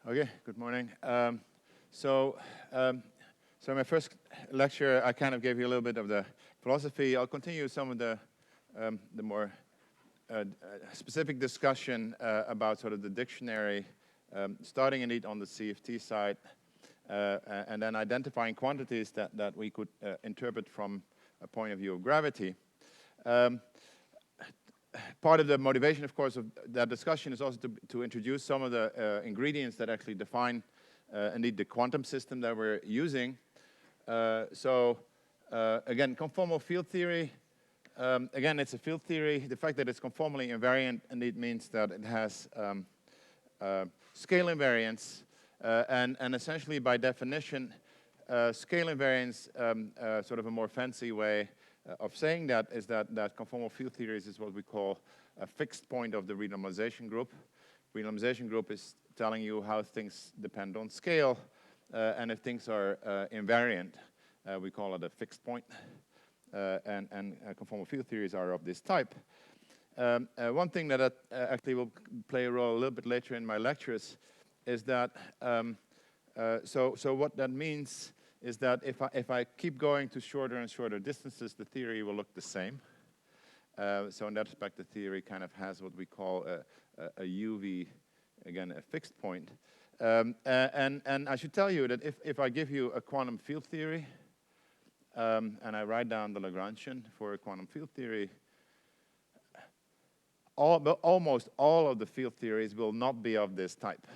Okay, good morning. So in my first lecture, I kind of gave you a little bit of the philosophy. I'll continue some of the more specific discussion about sort of the dictionary, starting indeed on the CFT side, and then identifying quantities that we could interpret from a point of view of gravity. Part of the motivation, of course, of that discussion is also to introduce some of the ingredients that actually define indeed the quantum system that we're using. Again, conformal field theory. Again, it's a field theory. The fact that it's conformally invariant indeed means that it has scale invariance, and essentially by definition, scale invariance, sort of a more fancy way of saying that is that conformal field theories is what we call a fixed point of the renormalization group. Renormalization group is telling you how things depend on scale, and if things are invariant, we call it a fixed point. And conformal field theories are of this type. One thing that actually will play a role a little bit later in my lectures is that, so what that means is that if I keep going to shorter and shorter distances, the theory will look the same. So in that respect, the theory kind of has what we call a UV, again, a fixed point. And I should tell you that if I give you a quantum field theory, and I write down the Lagrangian for a quantum field theory, almost all of the field theories will not be of this type.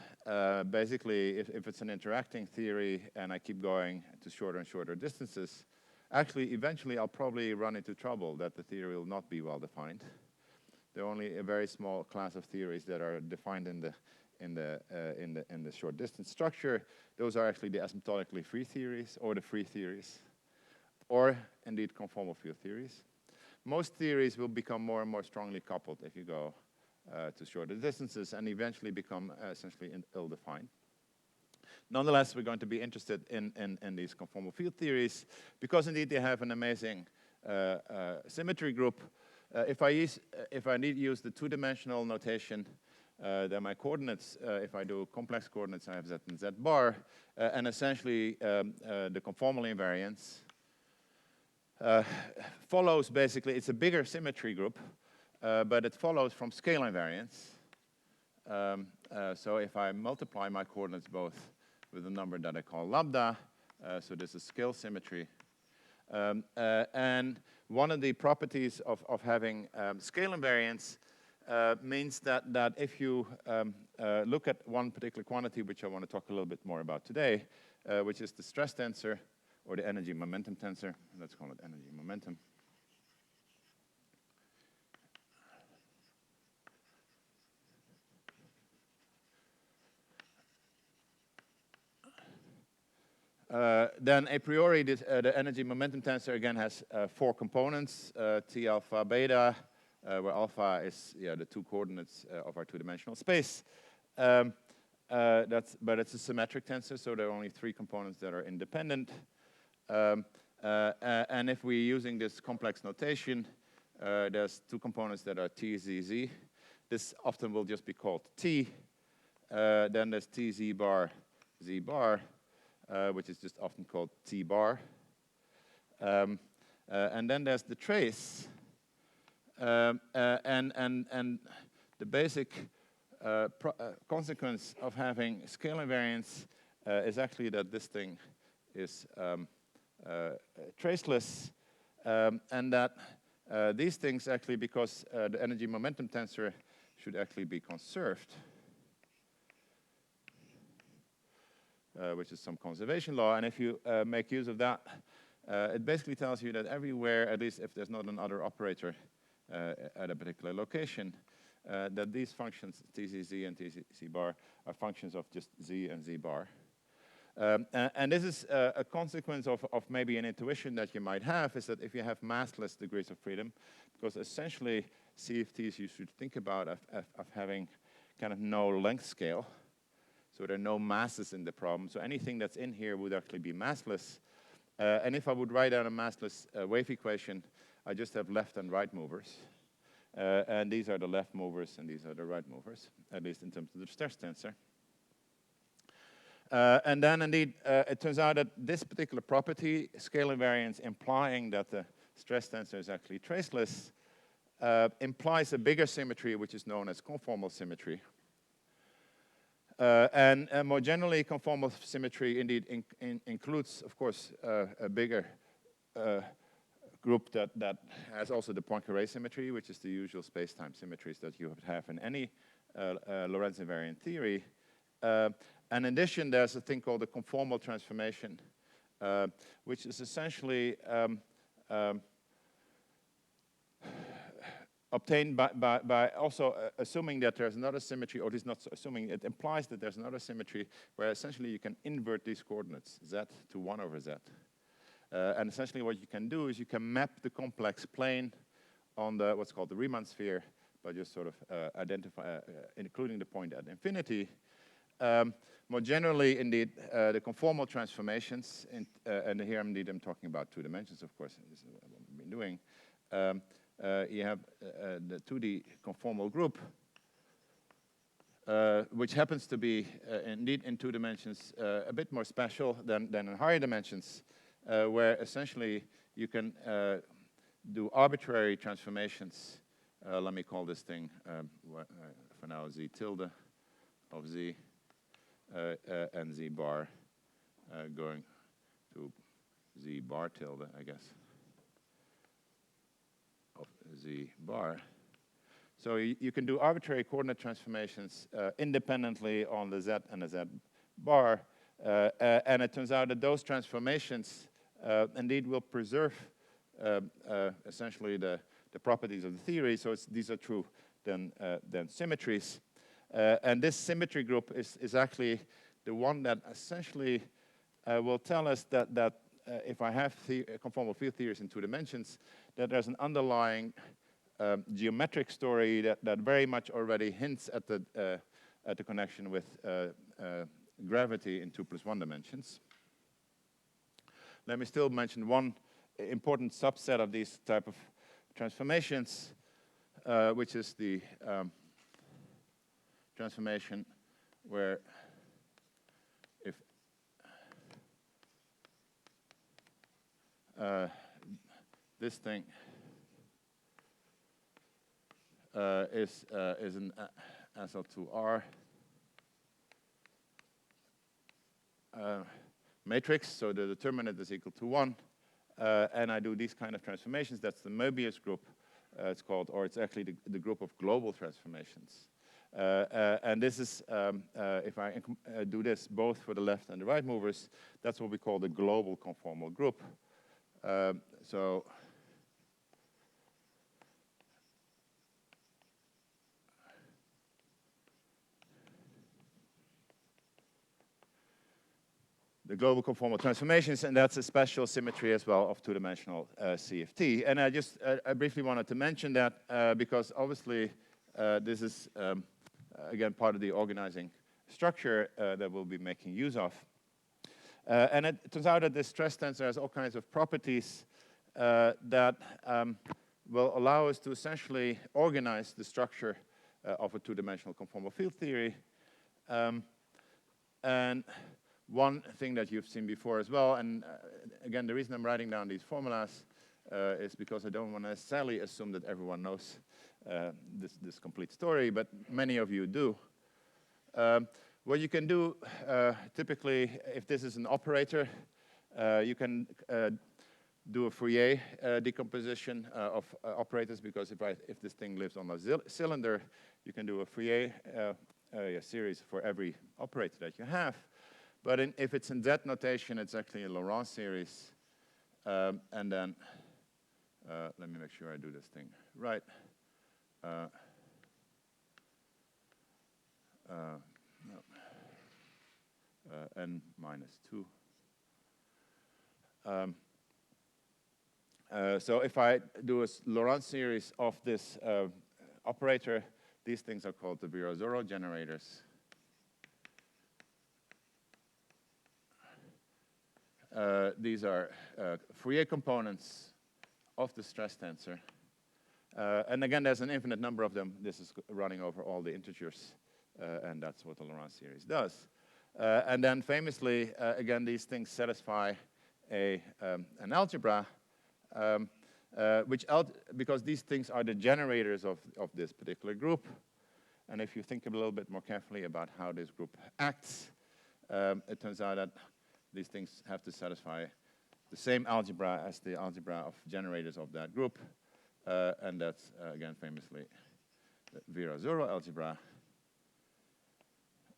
Basically, if it's an interacting theory and I keep going to shorter and shorter distances, actually, eventually, I'll probably run into trouble that the theory will not be well defined. There are only a very small class of theories that are defined in the short distance structure. Those are actually the asymptotically free theories or the free theories, or indeed conformal field theories. Most theories will become more and more strongly coupled if you go to shorter distances and eventually become essentially ill-defined. Nonetheless, we're going to be interested in these conformal field theories because indeed they have an amazing symmetry group. If I need to use the two-dimensional notation, then my coordinates, if I do complex coordinates, I have z and z bar, and essentially the conformal invariance follows basically, it's a bigger symmetry group, but it follows from scale invariance. So if I multiply my coordinates both with a number that I call lambda, so this is scale symmetry. And one of the properties of having scale invariance means that if you look at one particular quantity, which I want to talk a little bit more about today, which is the stress tensor, or the energy momentum tensor. Let's call it energy momentum. Then a priori, the energy momentum tensor again has 4 components, T alpha beta, where alpha is the 2 coordinates of our two-dimensional space. But it's a symmetric tensor, so there are only 3 components that are independent. And if we're using this complex notation, there's 2 components that are T, Z, Z. This often will just be called T. Then there's T, Z bar, Z bar, which is just often called T bar. And then there's the trace. And the basic consequence of having scale invariance is actually that this thing is traceless, and that these things actually, because the energy momentum tensor should actually be conserved, which is some conservation law. And if you make use of that, it basically tells you that everywhere, at least if there's not another operator at a particular location, that these functions, TZZ and TZ bar, are functions of just Z and Z bar. And this is a consequence of maybe an intuition that you might have, is that if you have massless degrees of freedom, because essentially CFTs you should think about of having kind of no length scale, so there are no masses in the problem, so anything that's in here would actually be massless. And if I would write down a massless wave equation, I just have left and right movers. And these are the left movers and these are the right movers, at least in terms of the stress tensor. And then indeed, it turns out that this particular property, scale invariance implying that the stress tensor is actually traceless, implies a bigger symmetry, which is known as conformal symmetry. And more generally, conformal symmetry indeed includes, of course, a bigger group that has also the Poincare symmetry, which is the usual space-time symmetries that you would have in any Lorentz invariant theory. And in addition, there's a thing called the conformal transformation, which is essentially obtained by also assuming that there's another symmetry, or at least not assuming, it implies that there's another symmetry where essentially you can invert these coordinates, z to 1 over z. And essentially what you can do is you can map the complex plane on the what's called the Riemann sphere by just sort of including the point at infinity. More generally, indeed, the conformal transformations, and here indeed I'm talking about 2 dimensions, of course, this is what we've been doing. You have the 2D conformal group, which happens to be indeed in 2 dimensions a bit more special than in higher dimensions, where essentially you can do arbitrary transformations. Let me call this thing for now z tilde of z and z bar going to z bar tilde, I guess, of z bar. So you can do arbitrary coordinate transformations independently on the z and the z bar, and it turns out that those transformations indeed will preserve essentially the properties of the theory. So these are true then symmetries. And this symmetry group is actually the one that essentially will tell us that if I have conformal field theories in 2 dimensions, that there's an underlying geometric story that very much already hints at the connection with gravity in 2 + 1 dimensions. Let me still mention one important subset of these type of transformations, which is the transformation where if this thing is an SL2R matrix, so the determinant is equal to 1, and I do these kind of transformations, that's the Möbius group, it's called, or it's actually the group of global transformations. And this is, if I do this both for the left and the right movers, that's what we call the global conformal group. So the global conformal transformations, and that's a special symmetry as well of 2-dimensional CFT. And I briefly wanted to mention that because obviously this is, again, part of the organizing structure that we'll be making use of. And it turns out that this stress tensor has all kinds of properties that will allow us to essentially organize the structure of a 2-dimensional conformal field theory. And one thing that you've seen before as well, and again, the reason I'm writing down these formulas is because I don't want to necessarily assume that everyone knows this complete story, but many of you do. What you can do, typically, if this is an operator, you can do a Fourier decomposition of operators, because if this thing lives on a cylinder, you can do a Fourier series for every operator that you have. But if it's in Z notation, it's actually a Laurent series. And then, let me make sure I do this thing right. No. N minus 2. So if I do a Laurent series of this operator, these things are called the Virasoro generators. These are Fourier components of the stress tensor. And again, there's an infinite number of them. This is running over all the integers, and that's what the Laurent series does. And then famously, again, these things satisfy an algebra, because these things are the generators of this particular group. And if you think a little bit more carefully about how this group acts, it turns out that these things have to satisfy the same algebra as the algebra of generators of that group. And that's, again, famously the Virasoro algebra,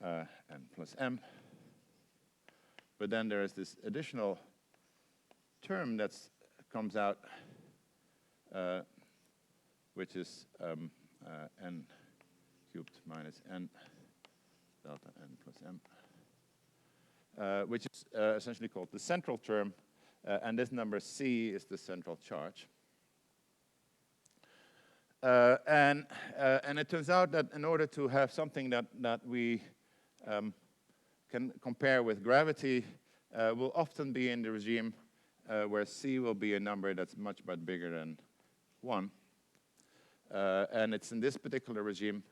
n plus m. But then there is this additional term that comes out, which is n cubed minus n delta n plus m, which is essentially called the central term, and this number c is the central charge. And it turns out that in order to have something that we can compare with gravity, will often be in the regime where c will be a number that's much bigger than 1. And it's in this particular regime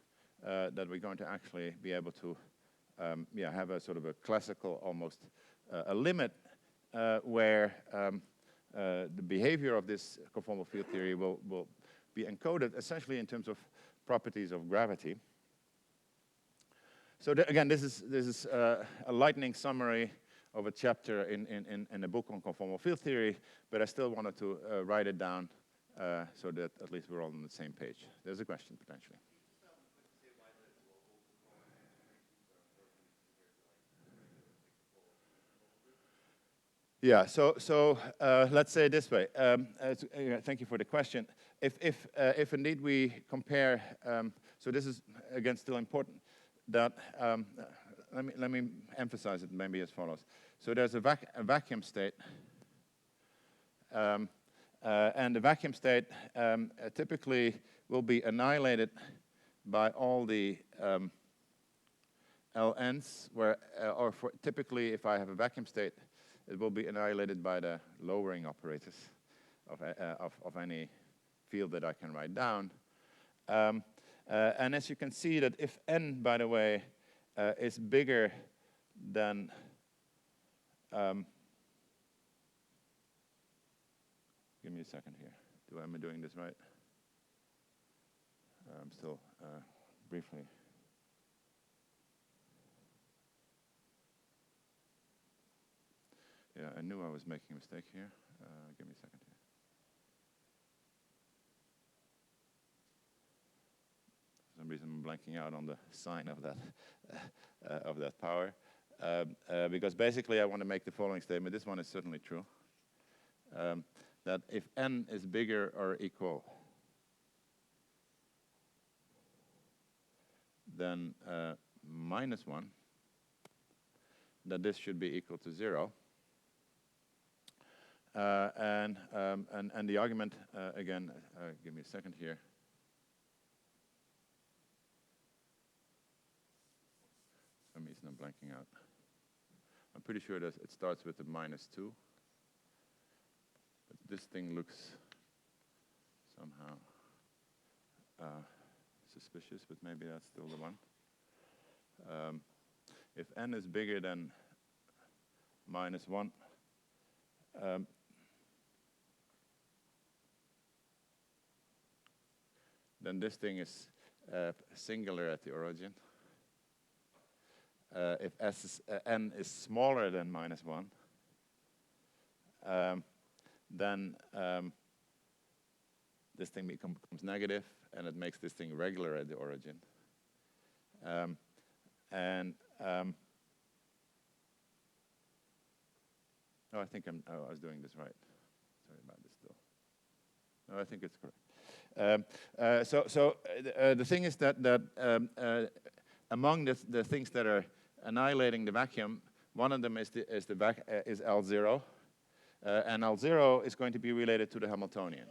that we're going to actually be able to have a sort of a classical, almost a limit where the behavior of this conformal field theory will be encoded essentially in terms of properties of gravity. So again, this is a lightning summary of a chapter in a book on conformal field theory, but I still wanted to write it down so that at least we're all on the same page. There's a question potentially. Yeah, so let's say it this way. Thank you for the question. If indeed we compare, so this is again still important. That let me emphasize it maybe as follows. So there's a vacuum state, and the vacuum state typically will be annihilated by all the ln's, typically if I have a vacuum state, it will be annihilated by the lowering operators of any field that I can write down. And as you can see that if n, by the way, is bigger than give me a second here. Am I doing this right? I'm still briefly. Yeah, I knew I was making a mistake here. Give me a second here. For some reason, I'm blanking out on the sign of that power. Because basically, I want to make the following statement. This one is certainly true. That if n is bigger or equal than -1, that this should be equal to 0. And the argument, again, give me a second here. For some reason I'm blanking out. I'm pretty sure that it starts with a -2. But this thing looks somehow suspicious, but maybe that's still the one. If n is bigger than -1, then this thing is singular at the origin. If n is smaller than -1, then this thing becomes negative, and it makes this thing regular at the origin. No, I think I was doing this right. Sorry about this still. No, I think it's correct. The thing is that among the things that are annihilating the vacuum, one of them is L0, and L0 is going to be related to the Hamiltonian.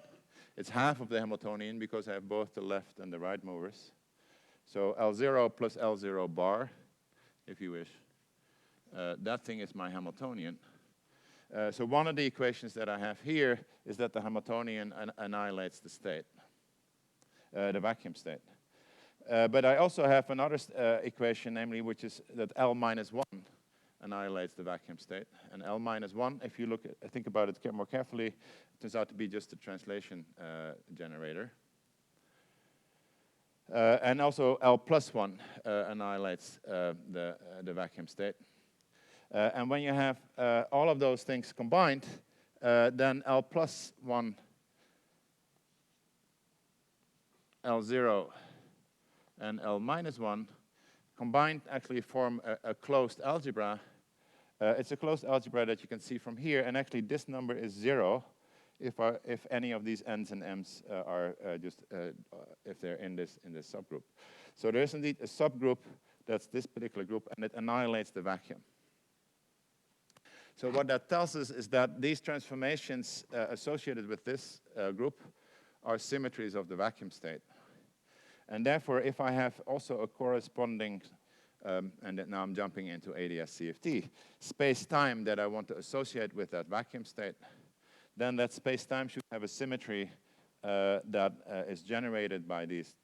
It's half of the Hamiltonian because I have both the left and the right movers. So L0 plus L0 bar, if you wish, that thing is my Hamiltonian. So one of the equations that I have here is that the Hamiltonian annihilates the state, the vacuum state. But I also have another equation, namely, which is that L minus 1 annihilates the vacuum state. And L minus 1, if you think about it more carefully, it turns out to be just a translation generator. And also L plus 1 annihilates the vacuum state. And when you have all of those things combined, then L plus 1, L0, and L minus 1 combined actually form a closed algebra. It's a closed algebra that you can see from here, and actually this number is 0 if any of these n's and m's are if they're in this subgroup. So there is indeed a subgroup that's this particular group, and it annihilates the vacuum. So what that tells us is that these transformations associated with this group are symmetries of the vacuum state. And therefore, if I have also a corresponding, and now I'm jumping into ADS-CFT, space-time that I want to associate with that vacuum state, then that space-time should have a symmetry that is generated by these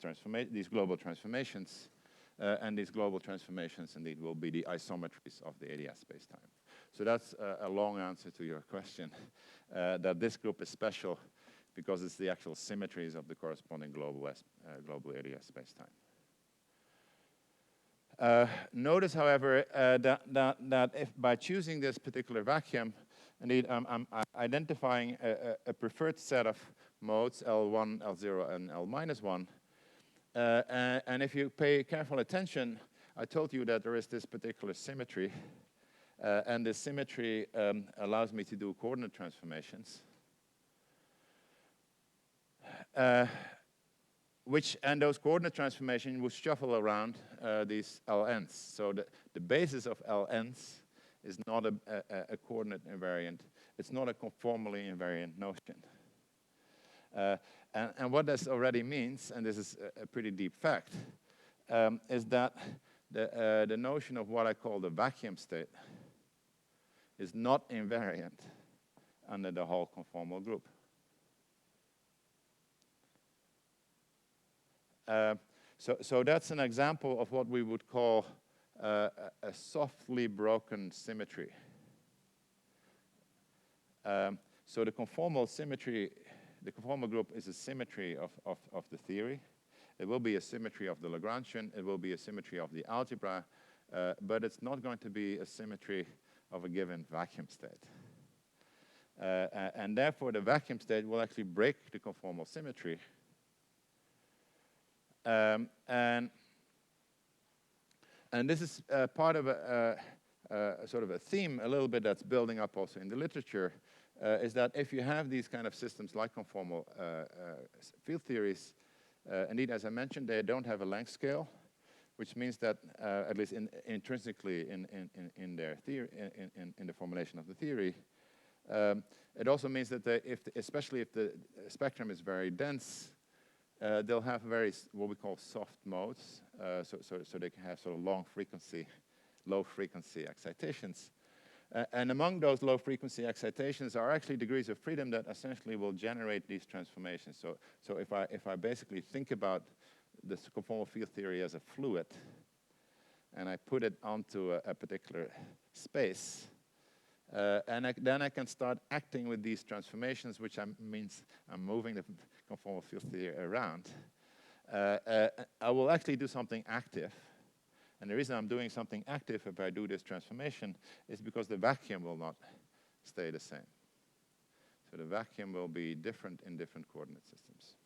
global transformations. And these global transformations, indeed, will be the isometries of the ADS space-time. So that's a long answer to your question, that this group is special because it's the actual symmetries of the corresponding global ADS space-time. Notice, however, that if by choosing this particular vacuum, indeed, I'm identifying a preferred set of modes, L1, L0, and L minus 1. And if you pay careful attention, I told you that there is this particular symmetry. And this symmetry allows me to do coordinate transformations. And those coordinate transformations will shuffle around these LNs. So the basis of LNs is not a coordinate invariant. It's not a conformally invariant notion. And what this already means, and this is a pretty deep fact, is that the notion of what I call the vacuum state is not invariant under the whole conformal group. So that's an example of what we would call a softly broken symmetry. So the conformal symmetry, the conformal group is a symmetry of the theory. It will be a symmetry of the Lagrangian. It will be a symmetry of the algebra. But it's not going to be a symmetry of a given vacuum state. And therefore, the vacuum state will actually break the conformal symmetry. And this is part of a sort of a theme a little bit that's building up also in the literature, is that if you have these kind of systems like conformal field theories, indeed, as I mentioned, they don't have a length scale, which means that, at least intrinsically in their theory, in the formulation of the theory, it also means that especially if the spectrum is very dense, they'll have what we call soft modes, so they can have sort of low frequency excitations. And among those low frequency excitations are actually degrees of freedom that essentially will generate these transformations. So if I basically think about this conformal field theory as a fluid, and I put it onto a particular space, and then I can start acting with these transformations, which means I'm moving the conformal field theory around. I will actually do something active. And the reason I'm doing something active if I do this transformation is because the vacuum will not stay the same. So the vacuum will be different in different coordinate systems.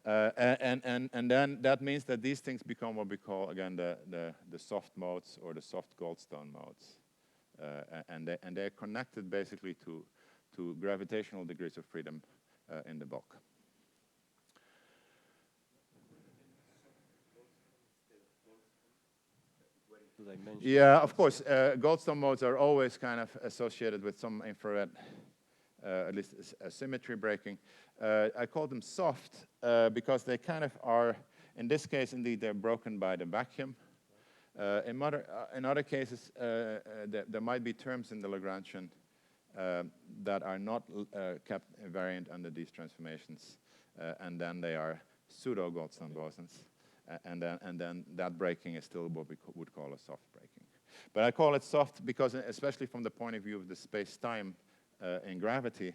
And then that means that these things become what we call, again, the soft modes or the soft Goldstone modes. And they're connected basically to gravitational degrees of freedom in the bulk. Yeah, of course. Goldstone modes are always kind of associated with some infrared, at least symmetry breaking. I call them soft because they kind of are, in this case, indeed, they're broken by the vacuum. In other cases, there might be terms in the Lagrangian that are not kept invariant under these transformations, and then they are pseudo-Goldstone bosons. And then that breaking is still what we would call a soft breaking. But I call it soft because, especially from the point of view of the space-time in gravity,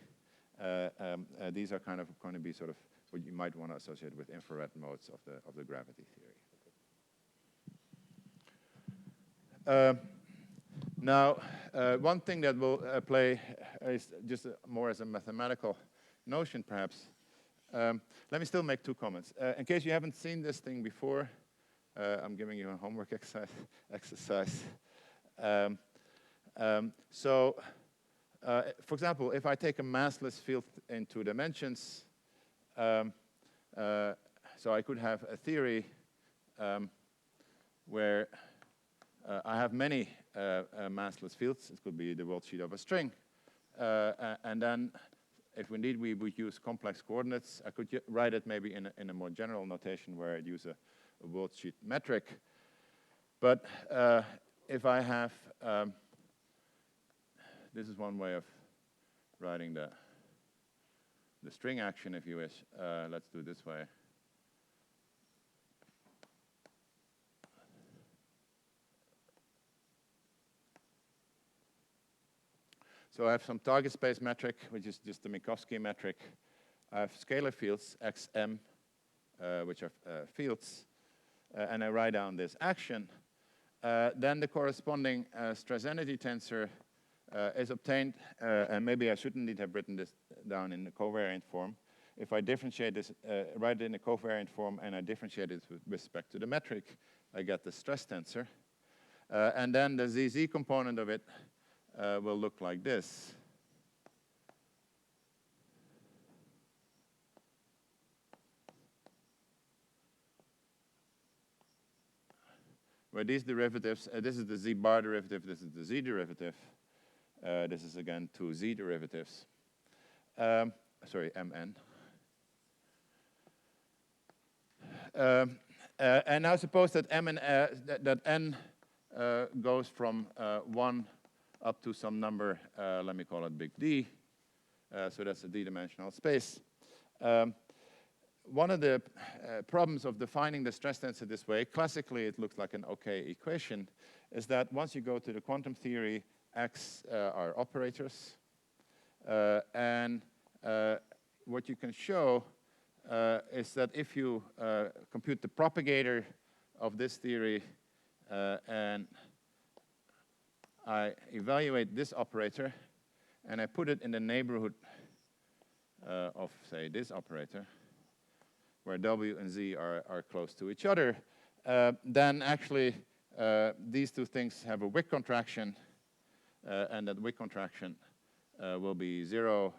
these are kind of going to be sort of what you might want to associate with infrared modes of the gravity theory. Now, one thing that will play is just more as a mathematical notion, perhaps. Let me still make two comments. In case you haven't seen this thing before, I'm giving you a homework exercise. For example, if I take a massless field in two dimensions, so I could have a theory where I have many massless fields. It could be the world sheet of a string. And then, if indeed we would use complex coordinates, I could write it maybe in a more general notation where I'd use a world sheet metric. But if I have, this is one way of writing the string action, if you wish. Let's do it this way. So I have some target space metric, which is just the Minkowski metric. I have scalar fields, xm, which are fields, and I write down this action. Then the corresponding stress energy tensor is obtained, and maybe I shouldn't indeed have written this down in the covariant form. If I differentiate this, write it in the covariant form, and I differentiate it with respect to the metric, I get the stress tensor. And then the ZZ component of it will look like this. Where these derivatives, this is the Z bar derivative, this is the Z derivative. This is again two Z derivatives. Sorry, Mn. And now suppose that M and that N goes from 1 up to some number, let me call it big D. So that's a D-dimensional space. One of the problems of defining the stress tensor this way, classically it looks like an OK equation, is that once you go to the quantum theory, X are operators. And what you can show is that if you compute the propagator of this theory and I evaluate this operator and I put it in the neighborhood of, say, this operator, where W and Z are close to each other, then actually these two things have a Wick contraction, and that Wick contraction will be 0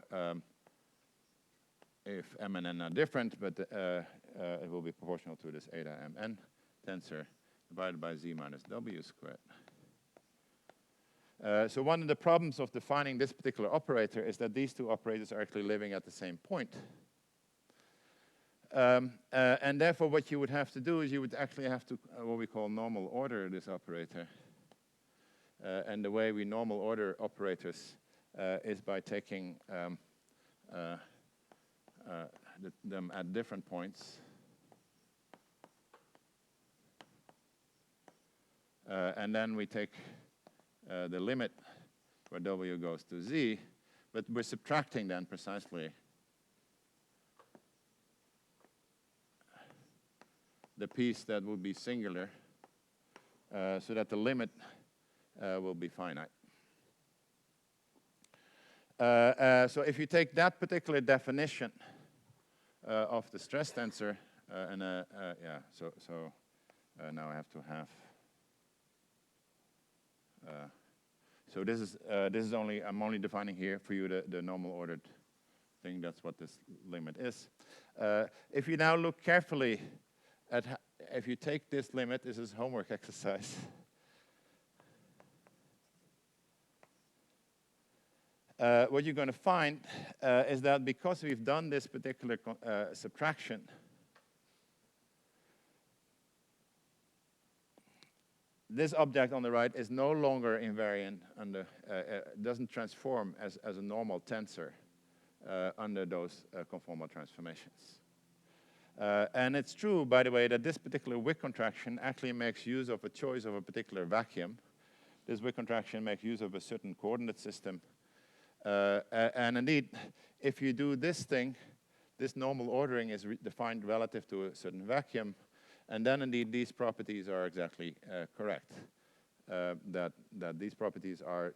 if M and N are different, but it will be proportional to this eta Mn tensor divided by Z minus W squared. So one of the problems of defining this particular operator is that these two operators are actually living at the same point. And therefore, what you would have to do is you would actually have to what we call normal order this operator. And the way we normal order operators is by taking them at different points. And then we take the limit where W goes to Z, but we're subtracting then precisely the piece that will be singular, so that the limit will be finite. So if you take that particular definition of the stress tensor, and now I have to have. So this is only, I'm only defining here for you the normal ordered thing. That's what this limit is. If you now look carefully at, if you take this limit, this is homework exercise. What you're going to find is that because we've done this particular subtraction, this object on the right is no longer invariant under, doesn't transform as a normal tensor under those conformal transformations. And it's true, by the way, that this particular Wick contraction actually makes use of a choice of a particular vacuum. this Wick contraction makes use of a certain coordinate system. And indeed, if you do this thing, this normal ordering is defined relative to a certain vacuum, and then indeed these properties are exactly correct. That these properties are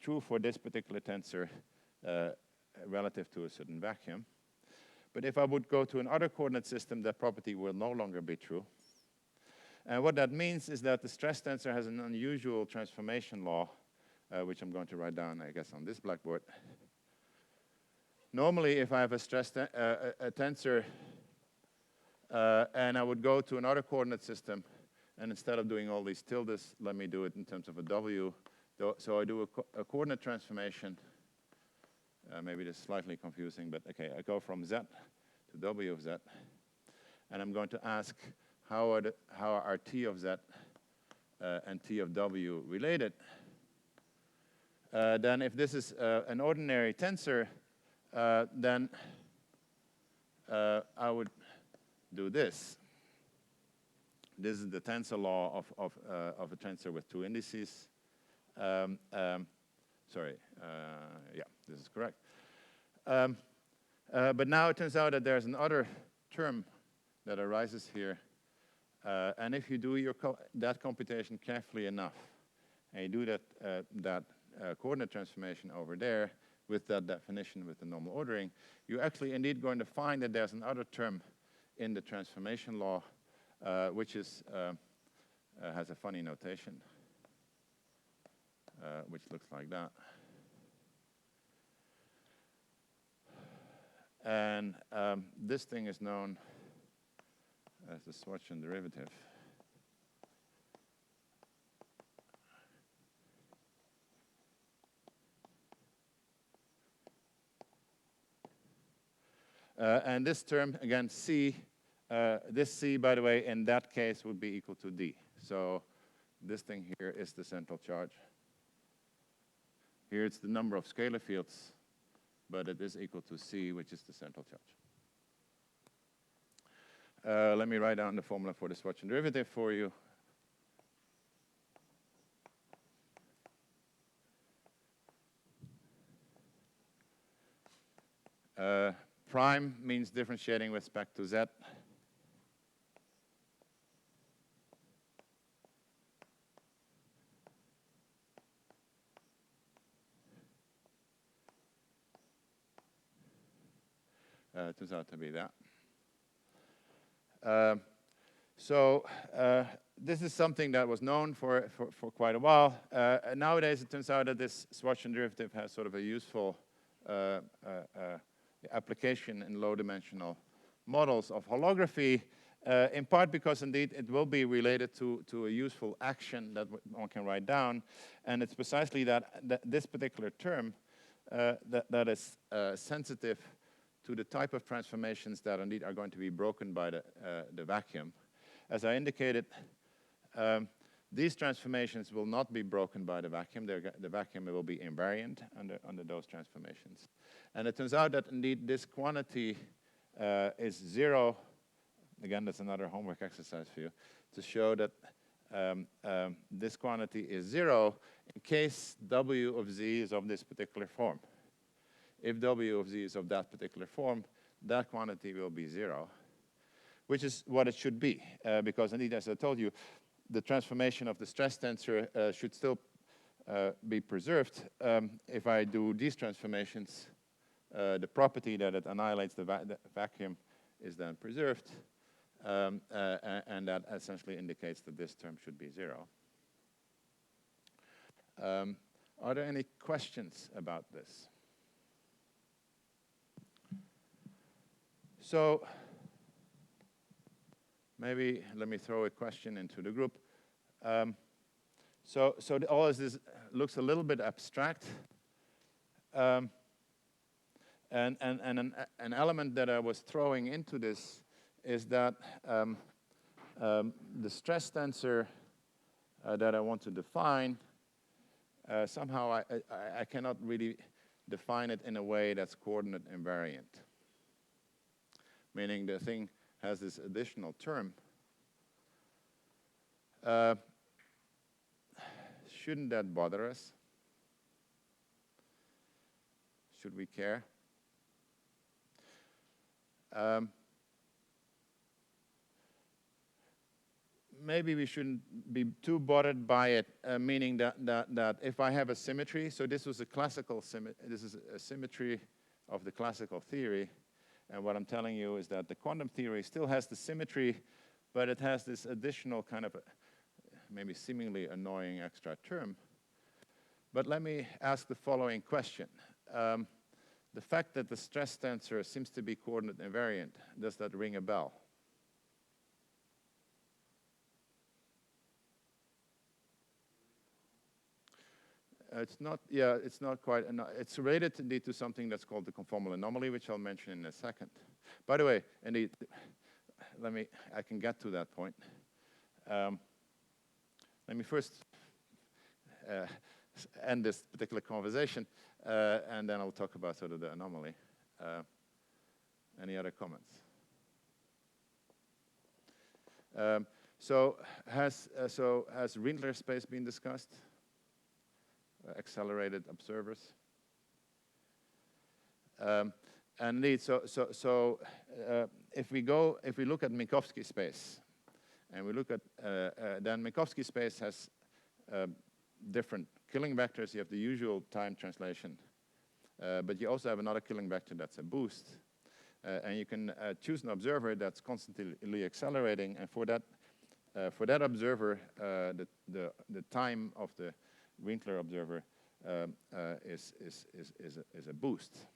true for this particular tensor relative to a certain vacuum. But if I would go to another coordinate system, that property will no longer be true. And what that means is that the stress tensor has an unusual transformation law, which I'm going to write down, I guess, on this blackboard. Normally, if I have a stress a tensor, and I would go to another coordinate system, and instead of doing all these tildes, let me do it in terms of a W. So I do a coordinate transformation. Maybe this is slightly confusing, but okay, I go from Z to W of Z, and I'm going to ask how are T of Z and T of W related? Then if this is an ordinary tensor, then I would do this. This is the tensor law of a tensor with two indices. Sorry, yeah, this is correct. But now it turns out that there's another term that arises here. And if you do that computation carefully enough, and you do that coordinate transformation over there with that definition with the normal ordering, you're actually indeed going to find that there's another term in the transformation law, which is, has a funny notation, which looks like that. And this thing is known as the Schwarzschild derivative. And this term, again, C, this C, by the way, in that case would be equal to D. So this thing here is the central charge. Here it's the number of scalar fields, but it is equal to C, which is the central charge. Let me write down the formula for the Schwarzschild derivative for you. Prime means differentiating with respect to Z. Turns out to be that. This is something that was known for quite a while. Nowadays, it turns out that this Schwarzschild derivative has sort of a useful application in low-dimensional models of holography, in part because, indeed, it will be related to a useful action that one can write down. And it's precisely that this particular term that is sensitive to the type of transformations that indeed are going to be broken by the vacuum. As I indicated, these transformations will not be broken by the vacuum. The vacuum will be invariant under those transformations. And it turns out that indeed this quantity is 0. Again, that's another homework exercise for you, to show that this quantity is 0 in case W of Z is of this particular form. If W of Z is of that particular form, that quantity will be 0, which is what it should be, because indeed, as I told you, the transformation of the stress tensor should still be preserved. If I do these transformations, the property that it annihilates the vacuum is then preserved, and that essentially indicates that this term should be 0. Are there any questions about this? So maybe let me throw a question into the group. So all of this looks a little bit abstract. And an element that I was throwing into this is that the stress tensor that I want to define, somehow I cannot really define it in a way that's coordinate invariant. Meaning the thing has this additional term. shouldn't that bother us? Should we care? Maybe we shouldn't be too bothered by it, meaning that if I have a symmetry, so this was a classical this is a symmetry of the classical theory, and what I'm telling you is that the quantum theory still has the symmetry, but it has this additional kind of maybe seemingly annoying extra term. But let me ask the following question. The fact that the stress tensor seems to be coordinate invariant, does that ring a bell? It's not, yeah, it's not quite, it's related indeed to something that's called the conformal anomaly, which I'll mention in a second. By the way, indeed, I can get to that point. Let me first end this particular conversation, and then I'll talk about sort of the anomaly. Any other comments? So has Rindler space been discussed? Accelerated observers. And indeed, if we look at Minkowski space, and we look at then Minkowski space has different killing vectors. You have the usual time translation, but you also have another killing vector that's a boost, and you can choose an observer that's constantly accelerating, and for that observer, the time of the Winkler observer is a boost.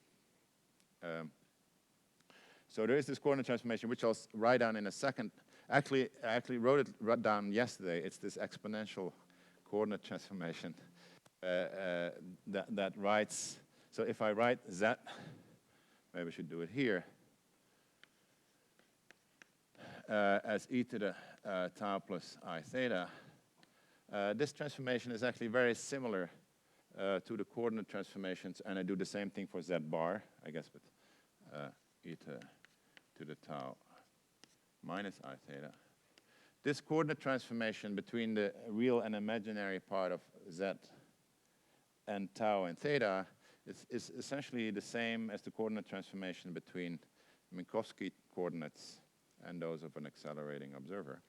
So there is this coordinate transformation, which I'll write down in a second. Actually, I actually wrote it down yesterday. It's this exponential coordinate transformation that writes. So if I write Z, maybe I should do it here, as e to the tau plus I theta. This transformation is actually very similar to the coordinate transformations, and I do the same thing for Z bar, I guess, with e to the tau minus I theta. This coordinate transformation between the real and imaginary part of Z and tau and theta is essentially the same as the coordinate transformation between Minkowski coordinates and those of an accelerating observer.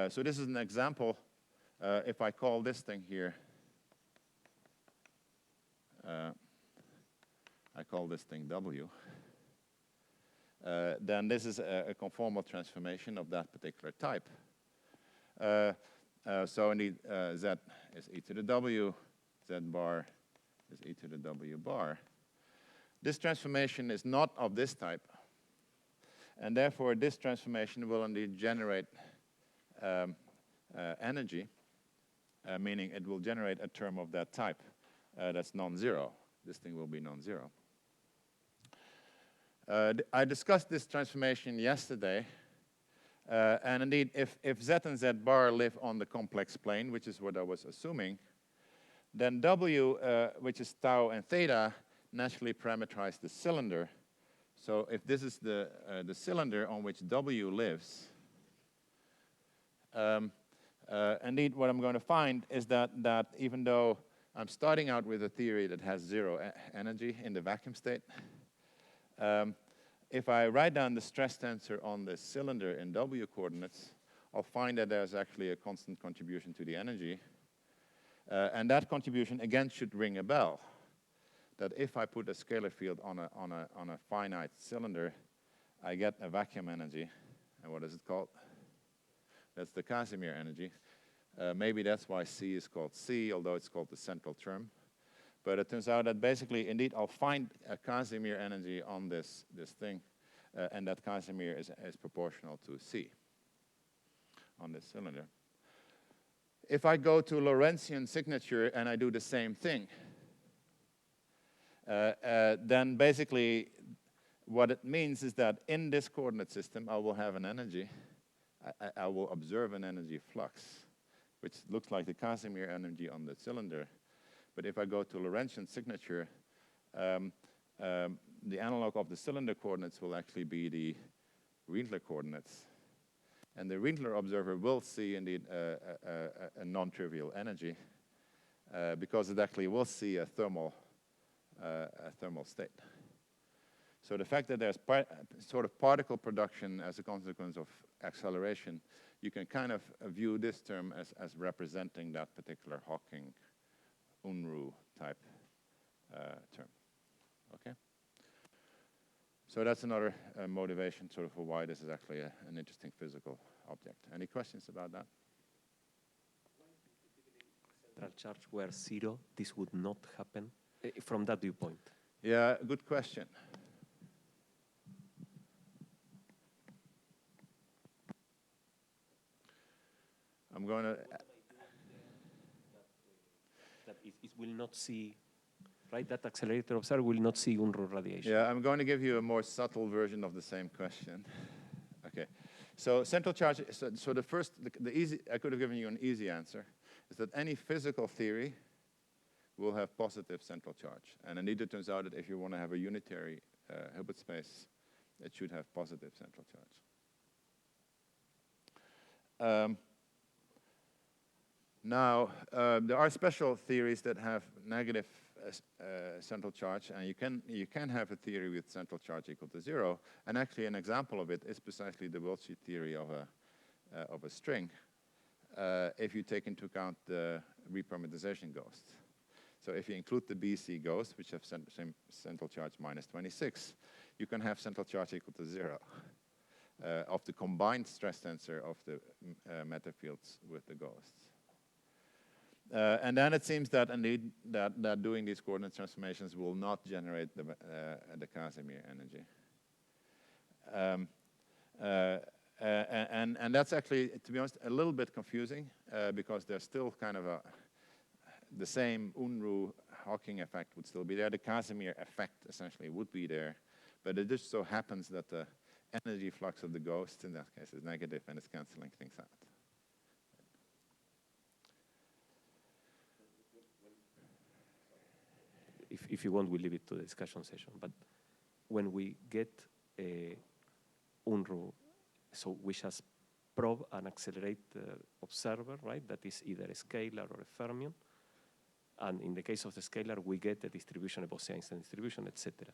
So this is an example. If I call this thing here, I call this thing W, then this is a conformal transformation of that particular type. So indeed, Z is e to the W, Z bar is e to the W bar. This transformation is not of this type, and therefore this transformation will indeed generate energy, meaning it will generate a term of that type that's non-zero. This thing will be non-zero. I discussed this transformation yesterday, and indeed, if Z and Z bar live on the complex plane, which is what I was assuming, then W, which is tau and theta, naturally parameterize the cylinder. So if this is the cylinder on which W lives, indeed, what I'm going to find is that even though I'm starting out with a theory that has zero energy in the vacuum state, if I write down the stress tensor on the cylinder in W coordinates, I'll find that there's actually a constant contribution to the energy. And that contribution, again, should ring a bell. That if I put a scalar field on a finite cylinder, I get a vacuum energy. And what is it called? That's the Casimir energy. Maybe that's why C is called C, although it's called the central term. But it turns out that basically, indeed, I'll find a Casimir energy on this thing, and that Casimir is proportional to C on this cylinder. If I go to Lorentzian signature and I do the same thing, then basically what it means is that in this coordinate system, I will have an energy. I will observe an energy flux, which looks like the Casimir energy on the cylinder. But if I go to Lorentzian signature, the analog of the cylinder coordinates will actually be the Rindler coordinates. And the Winkler observer will see, indeed, a non-trivial energy because it actually will see a thermal state. So the fact that there's sort of particle production as a consequence of acceleration, you can kind of view this term as representing that particular Hawking Unruh type term. Okay? So that's another motivation sort of for why this is actually an interesting physical object. Any questions about that? Central charge were 0, this would not happen from that viewpoint. Yeah, good question. I'm going to... That it will not see, right? That accelerator observer will not see Unruh radiation. Yeah, I'm going to give you a more subtle version of the same question. Okay, so central charge, so the easy, I could have given you an easy answer, is that any physical theory will have positive central charge. And indeed it turns out that if you want to have a unitary Hilbert space, it should have positive central charge. Now, there are special theories that have negative central charge, and you can have a theory with central charge equal to 0. And actually, an example of it is precisely the Wiltshire theory of a string, if you take into account the reparameterization ghosts. So if you include the BC ghosts, which have central charge minus 26, you can have central charge equal to 0 of the combined stress tensor of the matter fields with the ghosts. And then it seems that indeed that doing these coordinate transformations will not generate the Casimir energy. And that's actually, to be honest, a little bit confusing because there's still kind of the same Unruh Hawking effect would still be there. The Casimir effect essentially would be there, but it just so happens that the energy flux of the ghost in that case is negative and it's canceling things out. If you want, we'll leave it to the discussion session. But when we get a Unruh, so we just probe and accelerate the observer, right? That is either a scalar or a fermion. And in the case of the scalar, we get a distribution, a Bose-Einstein distribution, etc.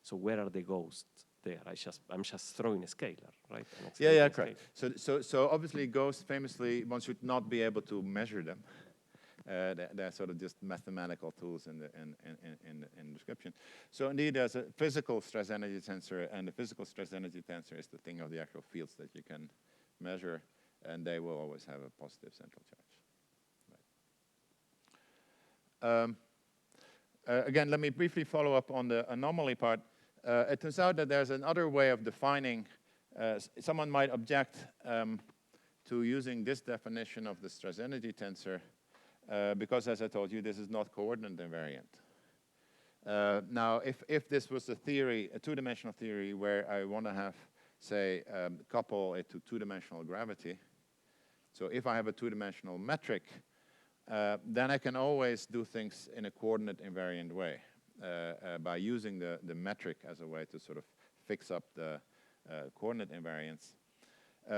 So where are the ghosts there? I'm just throwing a scalar, right? Yeah, correct. So obviously ghosts, famously, one should not be able to measure them. They're sort of just mathematical tools in the description. So indeed, there's a physical stress energy tensor, and the physical stress energy tensor is the thing of the actual fields that you can measure, and they will always have a positive central charge. Right. Again, let me briefly follow up on the anomaly part. It turns out that there's another way of defining. Someone might object to using this definition of the stress energy tensor. Because, as I told you, this is not coordinate invariant. Now, if this was a theory, a two-dimensional theory, where I want to have, say, couple it to two-dimensional gravity, so if I have a two-dimensional metric, then I can always do things in a coordinate invariant way by using the metric as a way to sort of fix up the coordinate invariance.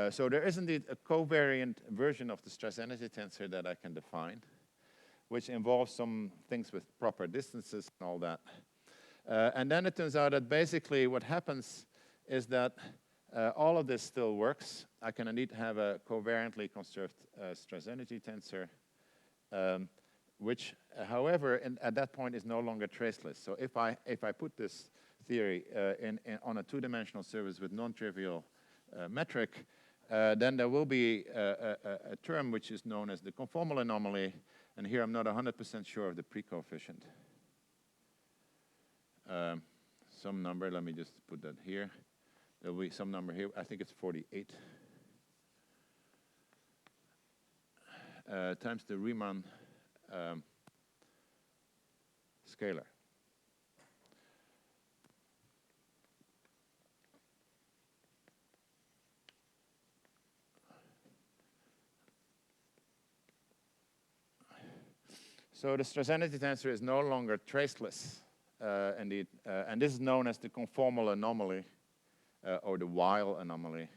So there is indeed a covariant version of the stress energy tensor that I can define, which involves some things with proper distances and all that. And then it turns out that basically what happens is that all of this still works. I can indeed have a covariantly conserved stress energy tensor, which, however, at that point is no longer traceless. So if I put this theory on a two-dimensional surface with non-trivial metric, then there will be a term which is known as the conformal anomaly, and here I'm not 100% sure of the pre-coefficient. Some number, let me just put that here. There will be some number here, I think it's 48. Times the Riemann scalar. So the stress energy tensor is no longer traceless, indeed, and this is known as the conformal anomaly, or the Weil anomaly.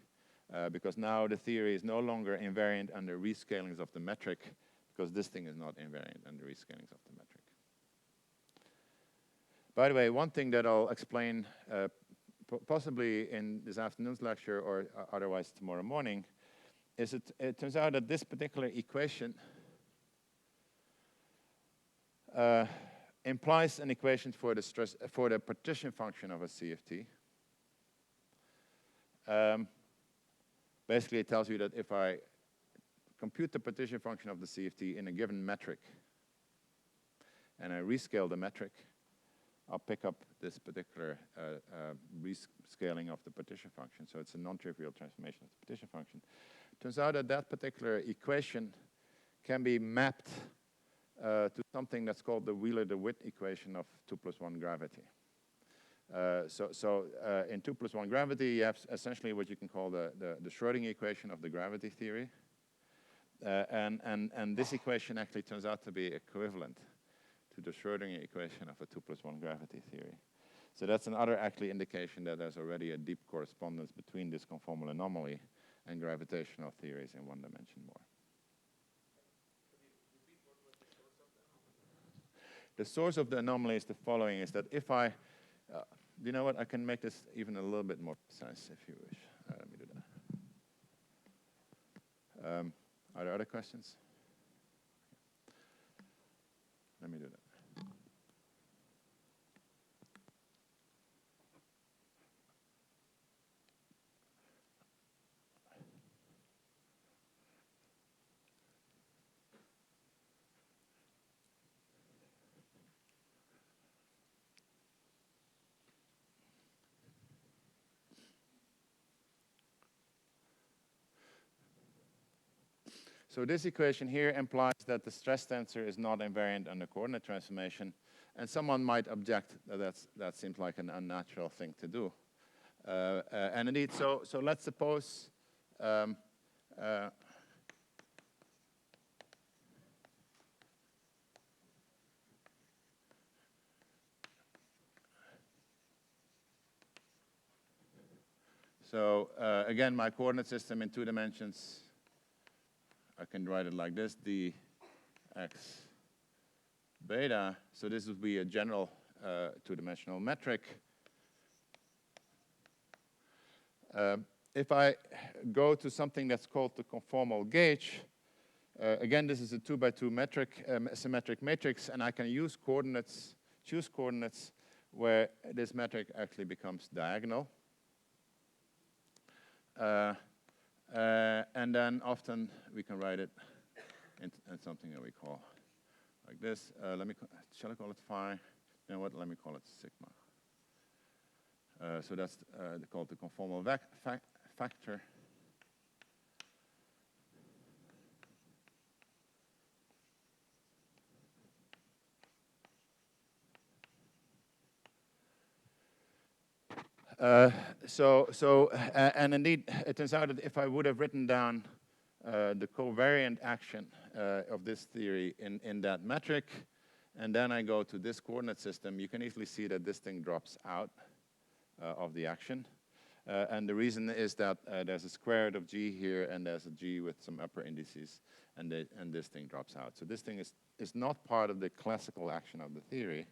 because now the theory is no longer invariant under rescalings of the metric, because this thing is not invariant under rescalings of the metric. By the way, one thing that I'll explain possibly in this afternoon's lecture or otherwise tomorrow morning is it turns out that this particular equation implies an equation for the partition function of a CFT. Basically, it tells you that if I compute the partition function of the CFT in a given metric and I rescale the metric, I'll pick up this particular rescaling of the partition function. So it's a non-trivial transformation of the partition function. Turns out that that particular equation can be mapped to something that's called the Wheeler-DeWitt equation of 2 + 1 gravity. In 2 + 1 gravity, you have essentially what you can call the Schrödinger equation of the gravity theory. And this equation actually turns out to be equivalent to the Schrödinger equation of a 2 + 1 gravity theory. So that's another actually indication that there's already a deep correspondence between this conformal anomaly and gravitational theories in one dimension more. The source of the anomaly is the following, is that if I, you know what, I can make this even a little bit more precise if you wish. Let me do that. Are there other questions? Let me do that. So this equation here implies that the stress tensor is not invariant under coordinate transformation, and someone might object that that seems like an unnatural thing to do. And indeed, so let's suppose again, my coordinate system in 2 dimensions, I can write it like this, dx beta. So this would be a general 2-dimensional metric. If I go to something that's called the conformal gauge, again, this is a 2-by-2 metric, symmetric matrix, and I can use coordinates, choose coordinates where this metric actually becomes diagonal. And then often we can write it in something that we call like this. Shall I call it phi? You know what? Let me call it sigma. So that's called the conformal factor. And indeed, it turns out that if I would have written down the covariant action of this theory in that metric, and then I go to this coordinate system, you can easily see that this thing drops out of the action. And the reason is that there's a square root of g here, and there's a g with some upper indices, and this thing drops out. So this thing is not part of the classical action of the theory.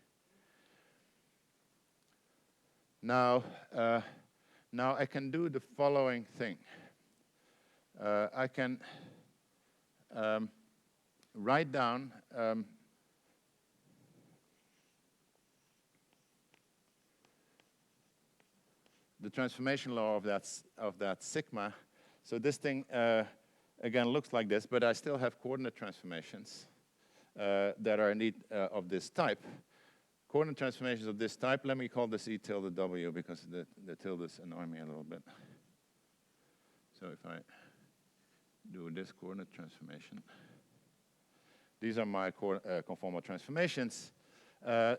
Now I can do the following thing. I can write down the transformation law of that sigma. So this thing again looks like this, but I still have coordinate transformations that are indeed of this type. Coordinate transformations of this type, let me call this E tilde W because the tildes annoy me a little bit. So if I do this coordinate transformation, these are my conformal transformations.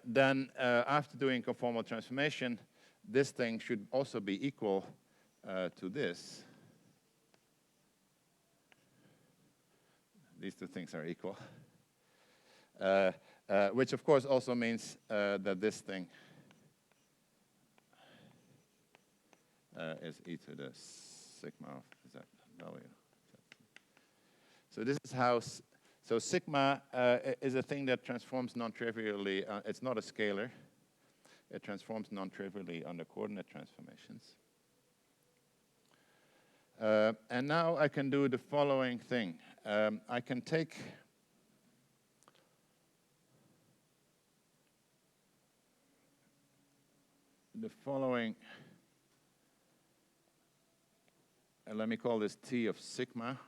Then after doing conformal transformation, this thing should also be equal to this. These two things are equal. Which of course also means that this thing is e to the sigma of z. So this is how, so sigma is a thing that transforms non-trivially. It's not a scalar. It transforms non-trivially under coordinate transformations. And now I can do the following thing. I can take the following, let me call this T of sigma.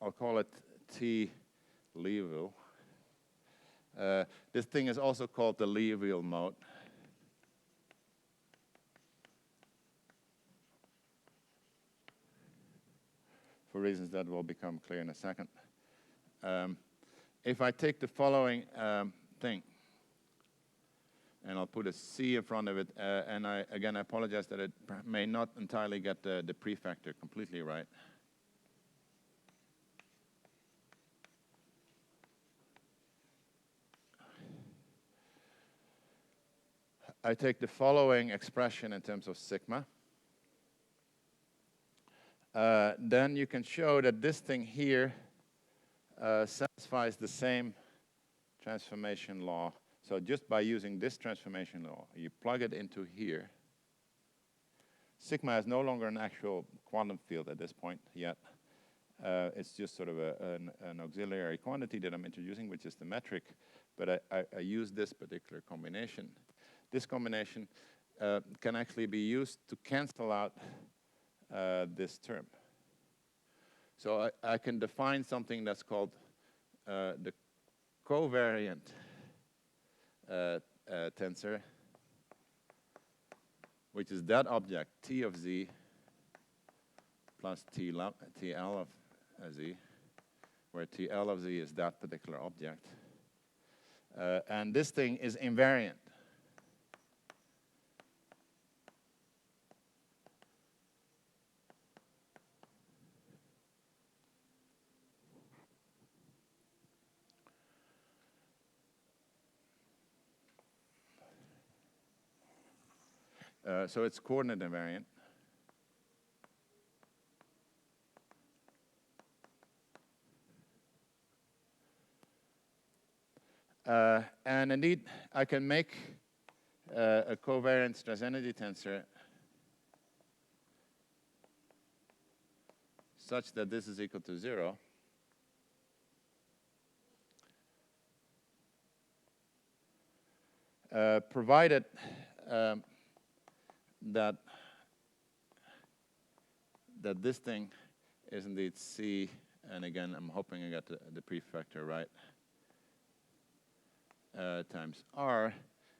I'll call it T Liouville. This thing is also called the Liouville mode. For reasons that will become clear in a second. If I take the following thing, and I'll put a C in front of it, and I apologize that it may not entirely get the prefactor completely right. I take the following expression in terms of sigma. Then you can show that this thing here satisfies the same transformation law. So just by using this transformation law, you plug it into here. Sigma is no longer an actual quantum field at this point yet. It's just sort of an auxiliary quantity that I'm introducing, which is the metric. But I use this particular combination. This combination can actually be used to cancel out this term. So I can define something that's called the covariant tensor, which is that object, T of Z plus TL of Z, where TL of Z is that particular object. And this thing is invariant. So it's coordinate invariant. And indeed, I can make a covariant stress energy tensor such that this is equal to 0. Provided that this thing is indeed C, and again, I'm hoping I got the prefactor right, times R,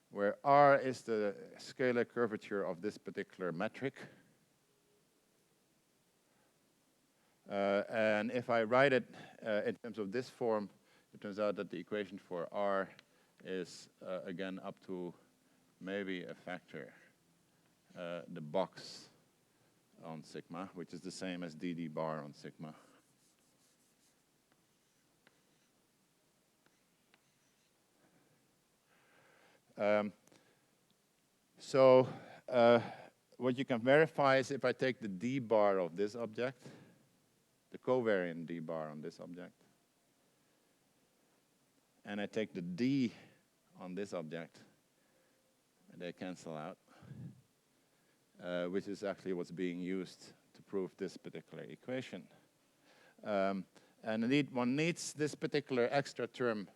where R is the scalar curvature of this particular metric. And if I write it in terms of this form, it turns out that the equation for R is, again, up to maybe a factor, the box on sigma, which is the same as dd bar on sigma. So what you can verify is if I take the d bar of this object, the covariant d bar on this object, and I take the d on this object, and they cancel out, which is actually what's being used to prove this particular equation. And indeed, one needs this particular extra term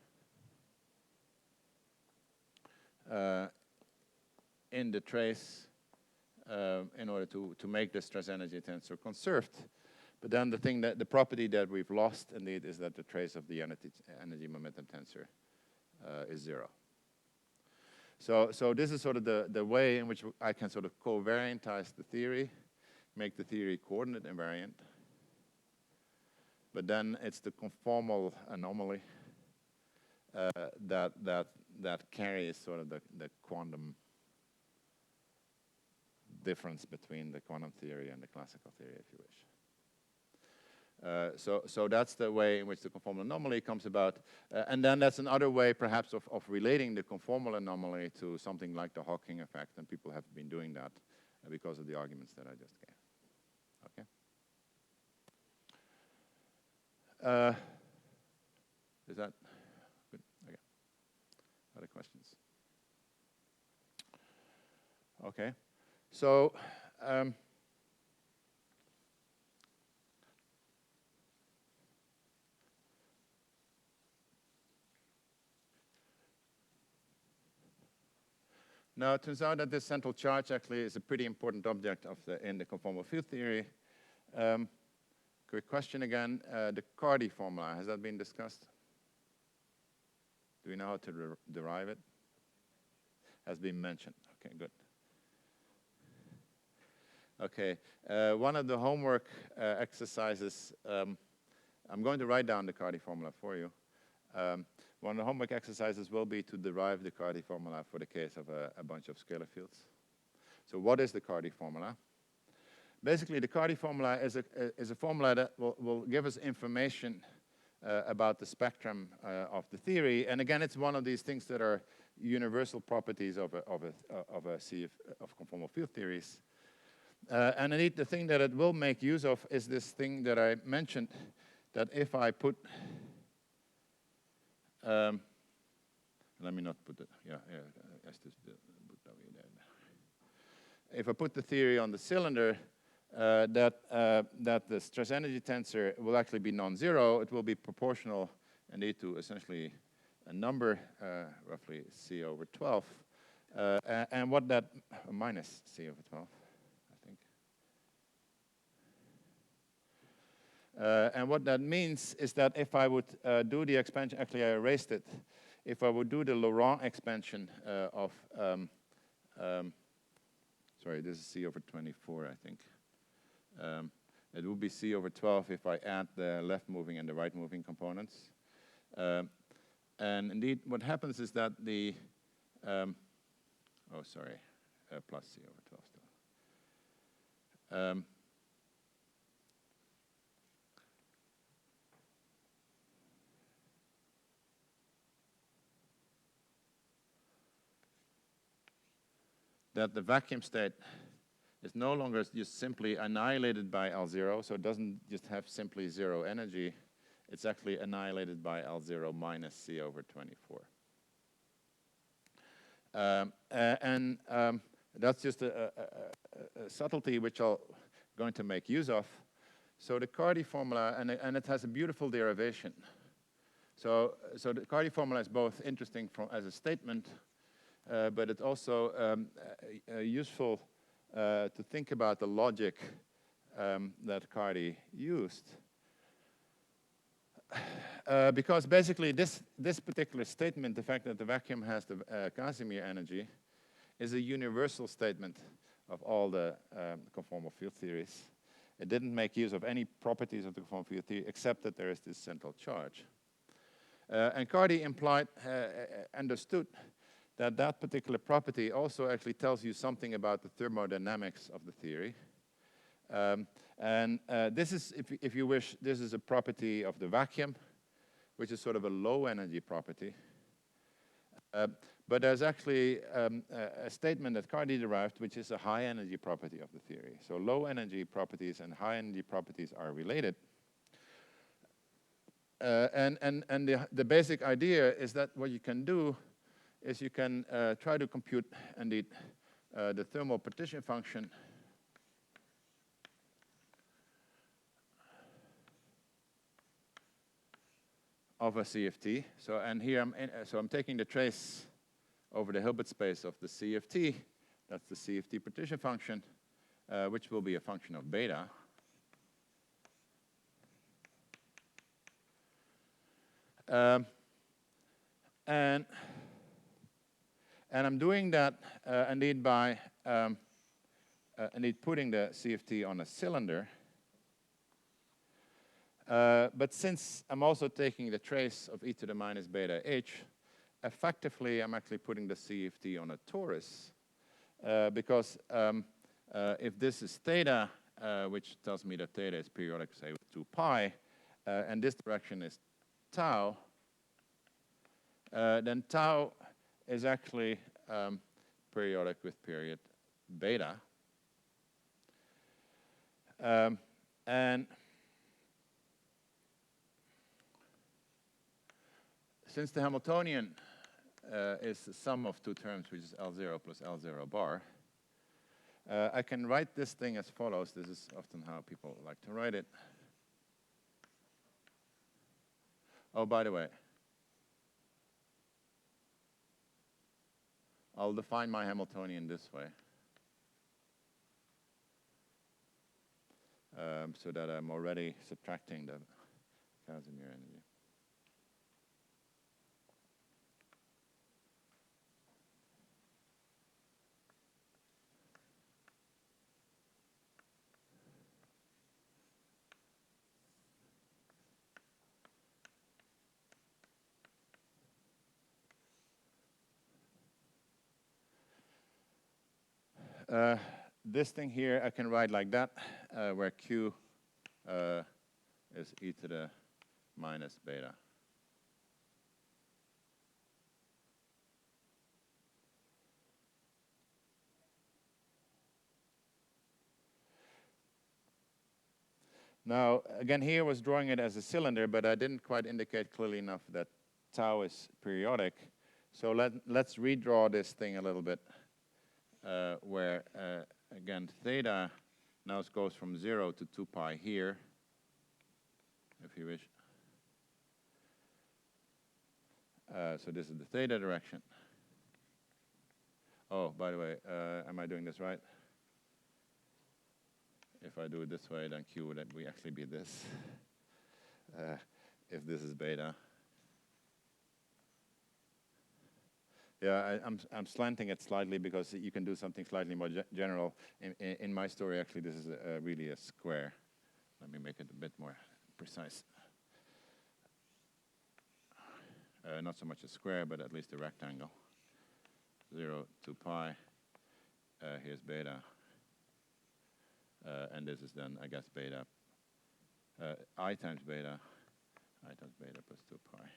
in the trace in order to make the stress energy tensor conserved. But then the property that we've lost indeed is that the trace of the energy momentum tensor is 0. So this is sort of the way in which I can sort of covariantize the theory, make the theory coordinate invariant. But then it's the conformal anomaly that carries sort of the quantum difference between the quantum theory and the classical theory, if you wish. So that's the way in which the conformal anomaly comes about. And then that's another way, perhaps, of relating the conformal anomaly to something like the Hawking effect. And people have been doing that because of the arguments that I just gave. Okay. Is that good? Okay. Other questions? Okay. So, now it turns out that this central charge actually is a pretty important object in the conformal field theory. Quick question again, the Cardy formula, has that been discussed? Do we know how to derive it? Has been mentioned. Okay, good. Okay, one of the homework exercises, I'm going to write down the Cardy formula for you. One of the homework exercises will be to derive the Cardy formula for the case of a bunch of scalar fields. So what is the Cardy formula? Basically, the Cardy formula is a formula that will give us information about the spectrum of the theory. And again, it's one of these things that are universal properties of conformal field theories. And indeed, the thing that it will make use of is this thing that I mentioned, that if I put, let me not put it, if I put the theory on the cylinder, that the stress energy tensor will actually be non-zero. It will be proportional indeed to essentially a number, roughly C over 12, and what that, minus C over 12, I think. And what that means is that if I would do the expansion, actually I erased it, if I would do the Laurent expansion of, sorry, this is C over 24, I think. It will be C over 12 if I add the left moving and the right moving components. And indeed, what happens is that the, plus C over 12 still. That the vacuum state is no longer just simply annihilated by L0, so it doesn't just have simply zero energy. It's actually annihilated by L0 minus C over 24. And that's just a subtlety which I'm going to make use of. So the Cardy formula, and it has a beautiful derivation. So the Cardy formula is both interesting as a statement, but it's also useful to think about the logic that Cardy used. Because basically this particular statement, the fact that the vacuum has the Casimir energy, is a universal statement of all the conformal field theories. It didn't make use of any properties of the conformal field theory except that there is this central charge. And Cardy understood that particular property also actually tells you something about the thermodynamics of the theory. This is, if you wish, this is a property of the vacuum, which is sort of a low energy property. But there's actually a statement that Cardy derived, which is a high energy property of the theory. So low energy properties and high energy properties are related. And the basic idea is that what you can do is you can try to compute, indeed, the thermal partition function of a CFT. So, and here I'm taking the trace over the Hilbert space of the CFT. That's the CFT partition function, which will be a function of beta. And I'm doing that indeed by indeed putting the CFT on a cylinder. But since I'm also taking the trace of e to the minus beta h, effectively I'm actually putting the CFT on a torus. Because if this is theta which tells me that theta is periodic, say, with 2 pi, and this direction is tau, then tau is actually periodic with period beta. And since the Hamiltonian is the sum of two terms, which is L0 plus L0 bar, I can write this thing as follows. This is often how people like to write it. Oh, by the way, I'll define my Hamiltonian this way, so that I'm already subtracting the Casimir energy. This thing here I can write like that, where Q is e to the minus beta. Now, again, here I was drawing it as a cylinder, but I didn't quite indicate clearly enough that tau is periodic. So let's redraw this thing a little bit, where, again, theta now goes from 0 to 2 pi here, if you wish. So this is the theta direction. Oh, by the way, am I doing this right? If I do it this way, then Q would actually be this, if this is beta. Yeah, I'm slanting it slightly because you can do something slightly more general. In my story, actually, this is really a square. Let me make it a bit more precise. Not so much a square, but at least a rectangle. 0 to pi. Here's beta. And this is then, I guess, beta. I times beta plus 2 pi.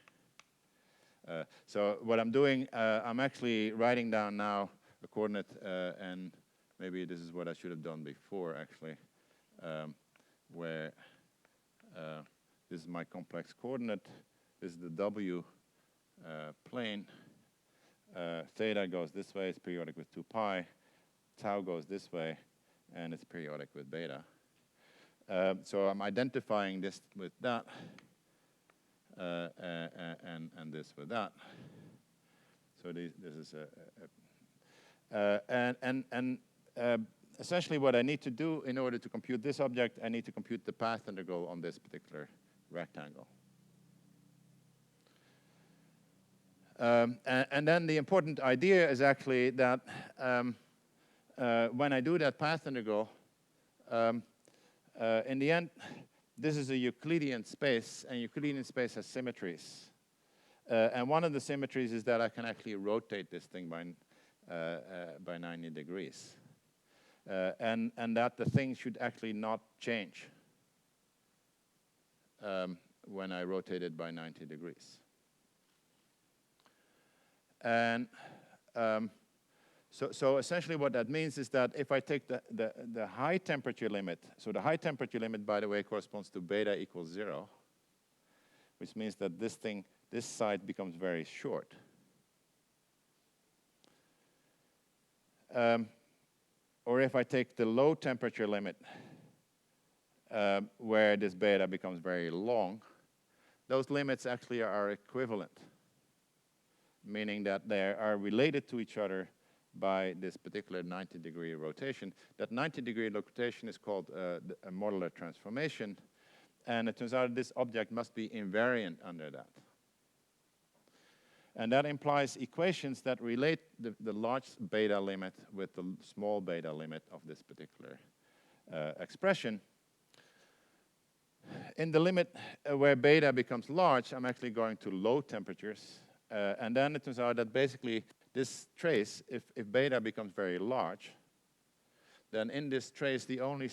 So what I'm doing, I'm actually writing down now a coordinate, and maybe this is what I should have done before, actually, where this is my complex coordinate. This is the W plane. Theta goes this way, it's periodic with 2 pi. Tau goes this way, and it's periodic with beta. So I'm identifying this with that, and this with that. So this is essentially what I need to do in order to compute this object, I need to compute the path integral on this particular rectangle. And then the important idea is actually that when I do that path integral, in the end, this is a Euclidean space, and Euclidean space has symmetries. And one of the symmetries is that I can actually rotate this thing by 90 degrees. And that the thing should actually not change when I rotate it by 90 degrees. And so essentially what that means is that if I take the high temperature limit, so the high temperature limit, by the way, corresponds to beta equals 0, which means that this side becomes very short. Or if I take the low temperature limit, where this beta becomes very long, those limits actually are equivalent, meaning that they are related to each other by this particular 90-degree rotation. That 90-degree rotation is called a modular transformation, and it turns out this object must be invariant under that. And that implies equations that relate the large beta limit with the small beta limit of this particular expression. In the limit where beta becomes large, I'm actually going to low temperatures. And then it turns out that basically this trace, if beta becomes very large, then in this trace, the only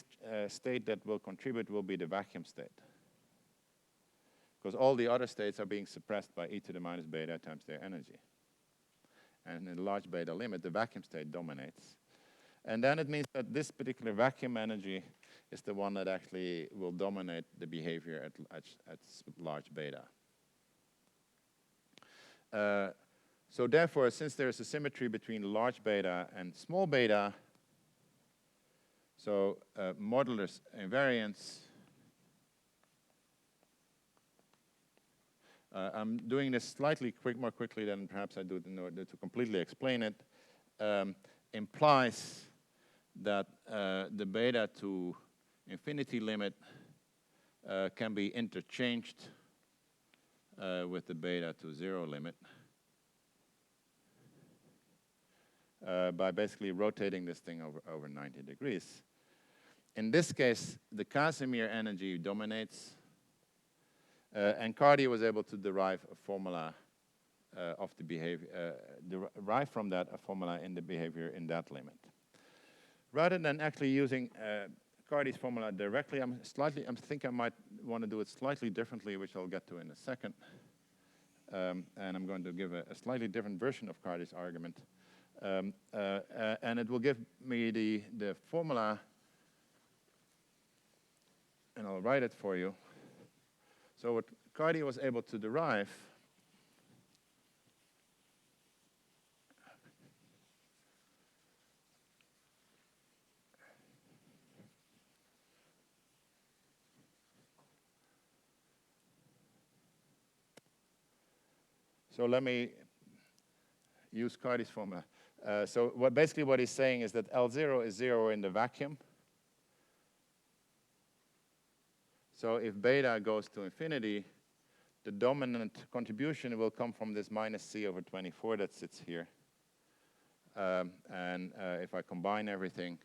state that will contribute will be the vacuum state. Because all the other states are being suppressed by e to the minus beta times their energy. And in the large beta limit, the vacuum state dominates. And then it means that this particular vacuum energy is the one that actually will dominate the behavior at large beta. So therefore, since there's a symmetry between large beta and small beta, so modular invariance, I'm doing this slightly more quickly than perhaps I do in order to completely explain it, implies that the beta to infinity limit can be interchanged with the beta to 0 limit by basically rotating this thing over 90 degrees. In this case, the Casimir energy dominates, and Cardy was able to derive a formula of the behavior, derive from that a formula in the behavior in that limit. Rather than actually using Cardy's formula directly, I think I might want to do it slightly differently, which I'll get to in a second. And I'm going to give a slightly different version of Cardy's argument. And it will give me the formula, and I'll write it for you. So what Cardy was able to derive so let me use Cardy's formula. So basically what he's saying is that L0 is 0 in the vacuum. So if beta goes to infinity, the dominant contribution will come from this minus c over 24 that sits here. And if I combine everything,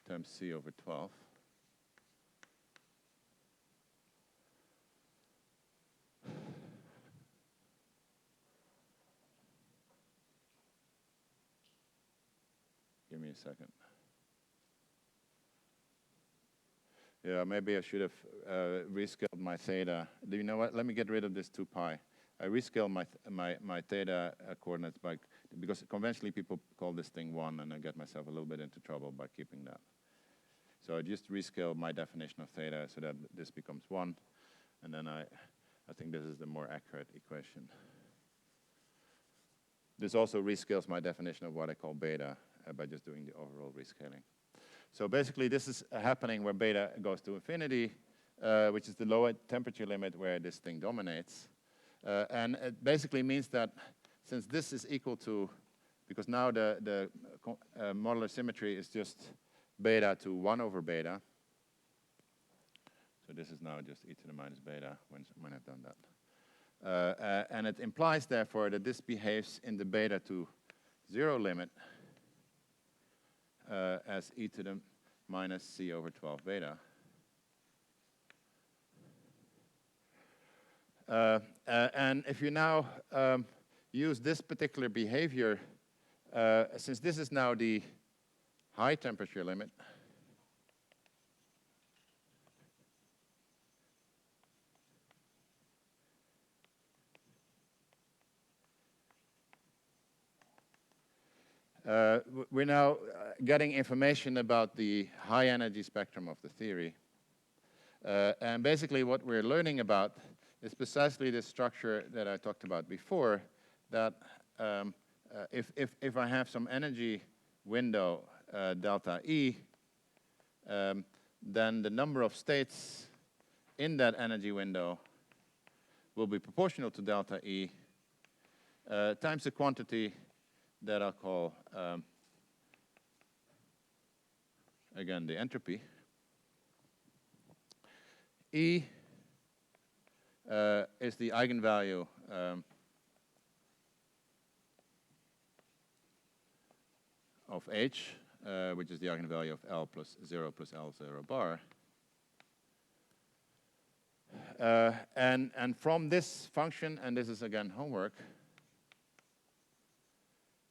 times c over 12. Give me a second. Yeah, maybe I should have rescaled my theta. Do you know what? Let me get rid of this 2 pi. I rescale my theta coordinates because conventionally people call this thing 1, and I get myself a little bit into trouble by keeping that. So I just rescale my definition of theta so that this becomes 1, and then I think this is the more accurate equation. This also rescales my definition of what I call beta by just doing the overall rescaling. So basically this is happening where beta goes to infinity, which is the lower temperature limit where this thing dominates. And it basically means that since this is equal to, because now the modular symmetry is just beta to 1 over beta. So this is now just e to the minus beta when I've done that. And it implies, therefore, that this behaves in the beta to 0 limit as e to the minus c over 12 beta. And if you now use this particular behavior, since this is now the high temperature limit, we're now getting information about the high energy spectrum of the theory. And basically what we're learning about is precisely this structure that I talked about before, that if I have some energy window, delta E, then the number of states in that energy window will be proportional to delta E times the quantity that I'll call, again, the entropy. E is the eigenvalue of H, which is the eigenvalue of L plus 0 bar. And from this function, and this is again homework,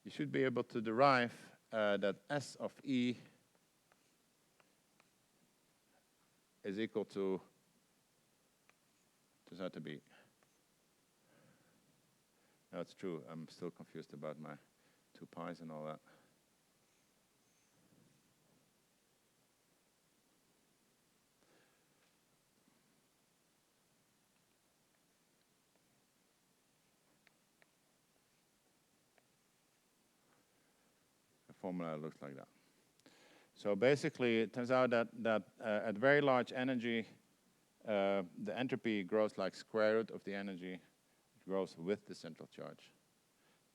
you should be able to derive that S of E is equal to, turns out to be, no, it's true, I'm still confused about my 2 pi's and all that. The formula looks like that. So basically, it turns out that at very large energy, the entropy grows like square root of the energy. It grows with the central charge,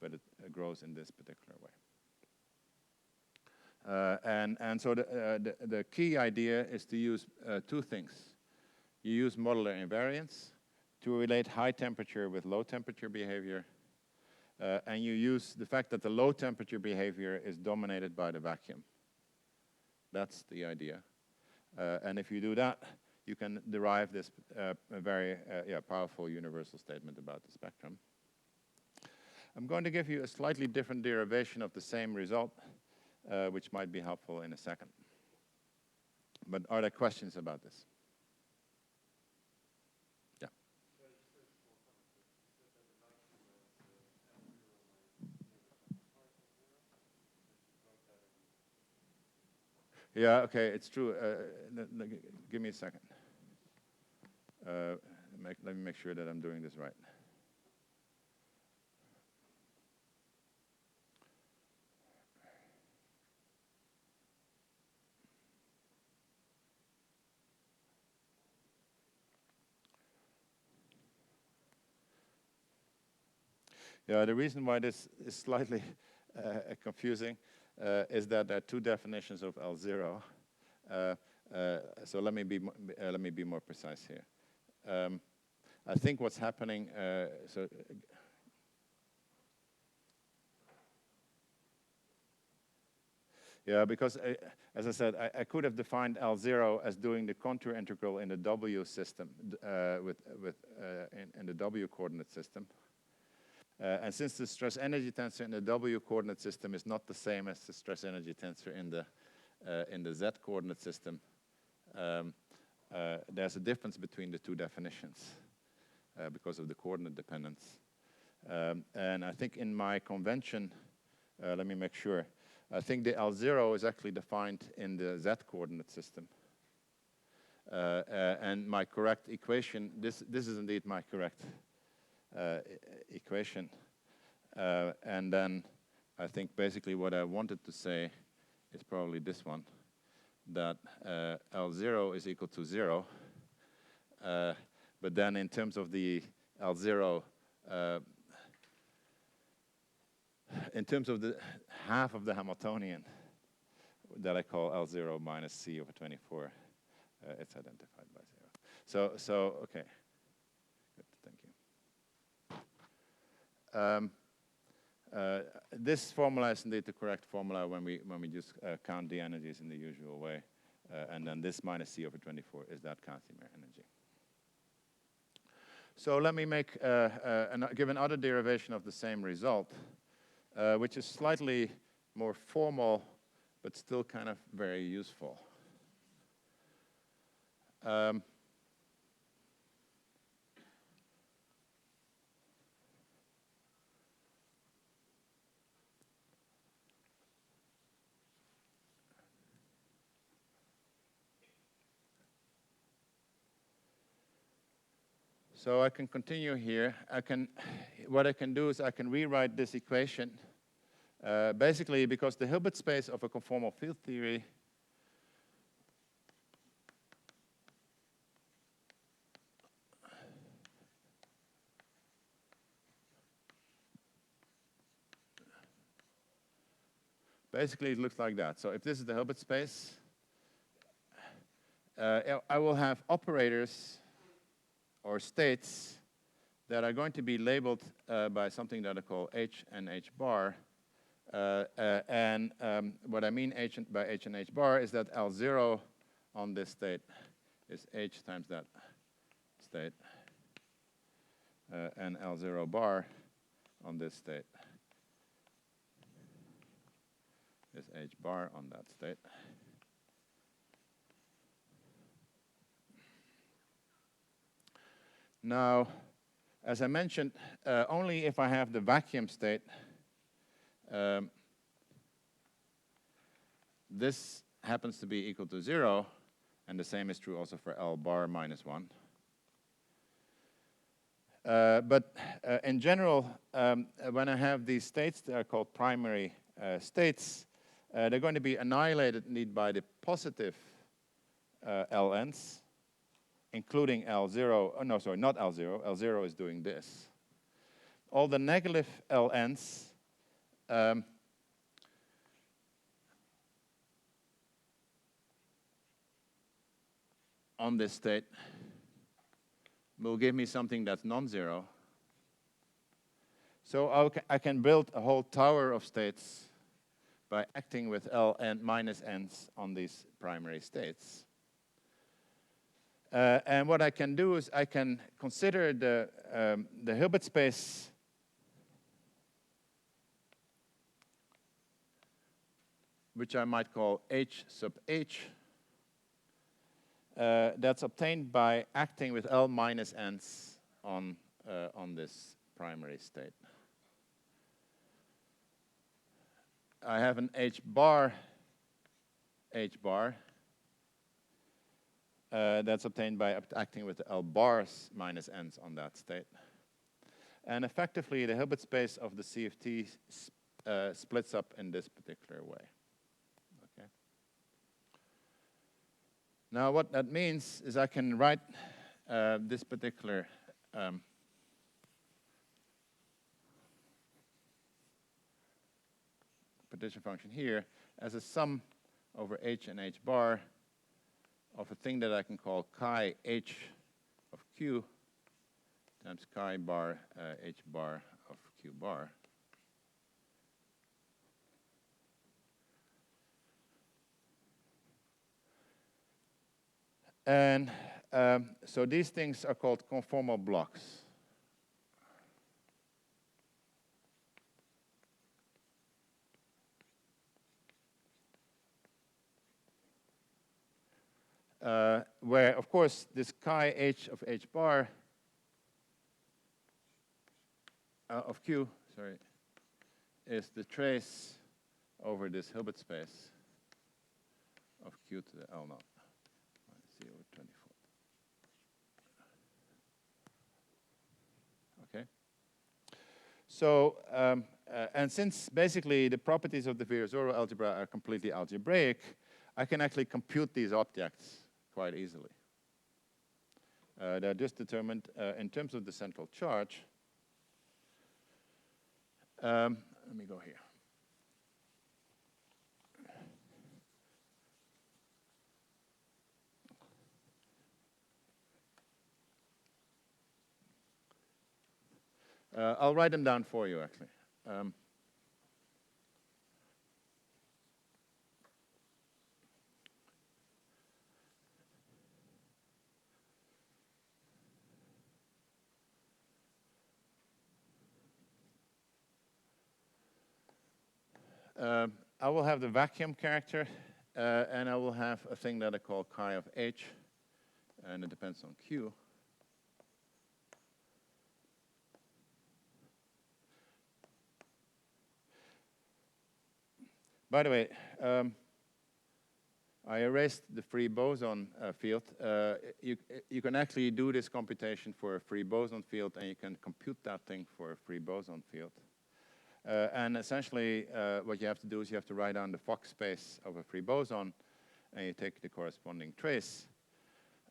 but it grows in this particular way. And so the key idea is to use 2 things. You use modular invariance to relate high temperature with low temperature behavior, and you use the fact that the low temperature behavior is dominated by the vacuum. That's the idea. And if you do that, you can derive this very powerful universal statement about the spectrum. I'm going to give you a slightly different derivation of the same result, which might be helpful in a second. But are there questions about this? Yeah. Yeah, okay, it's true. Give me a second. Let me make sure that I'm doing this right. Yeah, the reason why this is slightly confusing is that there are 2 definitions of L0. So let me be more precise here. I think what's happening. Yeah, because as I said, I could have defined L0 as doing the contour integral in the W system in the W coordinate system. And since the stress energy tensor in the W coordinate system is not the same as the stress energy tensor in the Z coordinate system, there's a difference between the 2 definitions because of the coordinate dependence. And I think in my convention, let me make sure, I think the L0 is actually defined in the Z coordinate system. And my correct equation, this is indeed my correct equation. And then I think basically what I wanted to say is probably this one, that L0 is equal to 0. But then in terms of the L0, in terms of the half of the Hamiltonian that I call L0 minus C over 24, it's identified by 0. So okay. Good, thank you. This formula is indeed the correct formula when we just count the energies in the usual way. And then this minus C over 24 is that Casimir energy. So let me give another derivation of the same result, which is slightly more formal, but still kind of very useful. So I can continue here. What I can do is I can rewrite this equation. Basically, because the Hilbert space of a conformal field theory basically it looks like that. So if this is the Hilbert space, I will have operators or states that are going to be labeled by something that I call H and H bar, What I mean by H and H bar is that L0 on this state is H times that state, and L0 bar on this state is H bar on that state. Now, as I mentioned, only if I have the vacuum state, this happens to be equal to 0, and the same is true also for L bar minus 1. But in general, when I have these states that are called primary states, they're going to be annihilated indeed by the positive LNs, including L0. Oh, no, sorry, not L0. L0 is doing this. All the negative LNs on this state will give me something that's non-zero. So I can build a whole tower of states by acting with Ln minus n's on these primary states. And what I can do is I can consider the Hilbert space which I might call H sub H. That's obtained by acting with L minus n's on this primary state. I have an H bar, that's obtained by acting with L bars minus n's on that state. And effectively, the Hilbert space of the CFT splits up in this particular way. Okay. Now, what that means is I can write this particular partition function here as a sum over H and H bar of a thing that I can call chi H of Q times chi bar H bar of Q bar. And so these things are called conformal blocks. Where, of course, this chi H of H bar of Q, sorry, is the trace over this Hilbert space of Q to the L naught. C over 24. Okay. So, and since basically the properties of the Virasoro algebra are completely algebraic, I can actually compute these objects quite easily. They're just determined in terms of the central charge. Let me go here. I'll write them down for you, actually. I will have the vacuum character, and I will have a thing that I call chi of H, and it depends on Q. By the way, I erased the free boson field. You can actually do this computation for a free boson field, and you can compute that thing for a free boson field. And essentially, what you have to do is you have to write down the Fock space of a free boson, and you take the corresponding trace.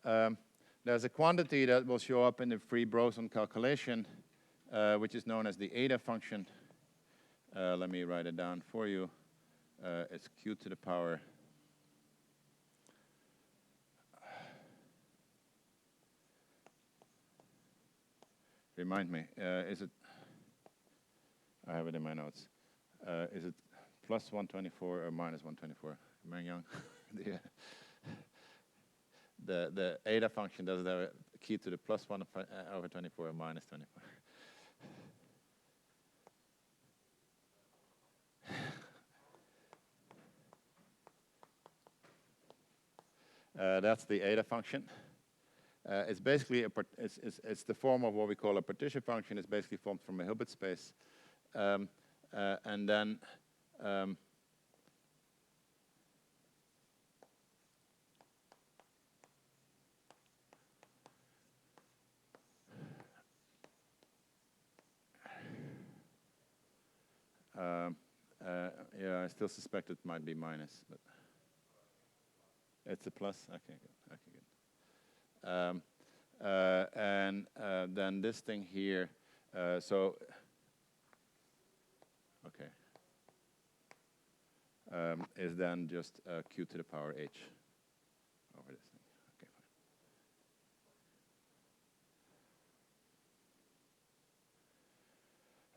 There's a quantity that will show up in the free boson calculation, which is known as the eta function. Let me write it down for you. It's Q to the power remind me, is it, I have it in my notes. Is it plus 124 or minus 124. Am I young? The eta function doesn't have a key to the plus 1 over 24 or minus 24. That's the eta function. It's basically it's the form of what we call a partition function. It's basically formed from a Hilbert space, and then yeah, I still suspect it might be minus, but it's a plus. Okay, good. Okay, good. And then this thing here. So okay, is then just q to the power h over this thing. Okay,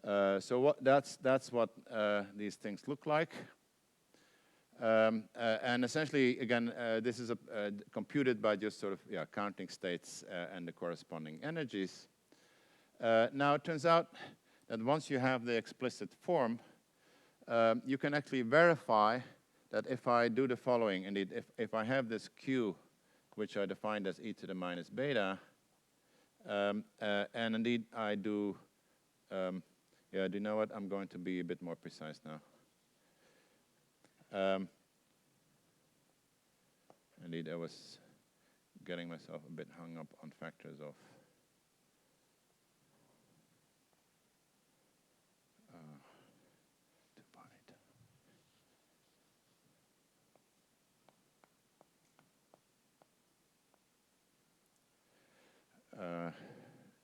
fine. So that's what these things look like. And essentially, again, this is computed by just sort of counting states and the corresponding energies. Now, it turns out that once you have the explicit form, you can actually verify that if I do the following, indeed, if I have this q, which I defined as e to the minus beta, and indeed I do, do you know what? I'm going to be a bit more precise now. Indeed, I was getting myself a bit hung up on factors of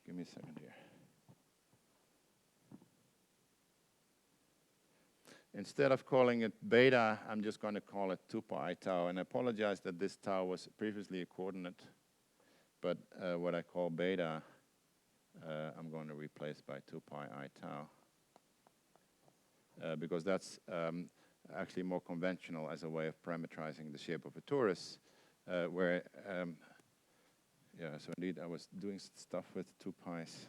give me a second here. Instead of calling it beta, I'm just going to call it 2 pi tau. And I apologize that this tau was previously a coordinate, but what I call beta, I'm going to replace by 2 pi I tau. Because that's actually more conventional as a way of parameterizing the shape of a torus, where, so indeed I was doing stuff with 2 pi's.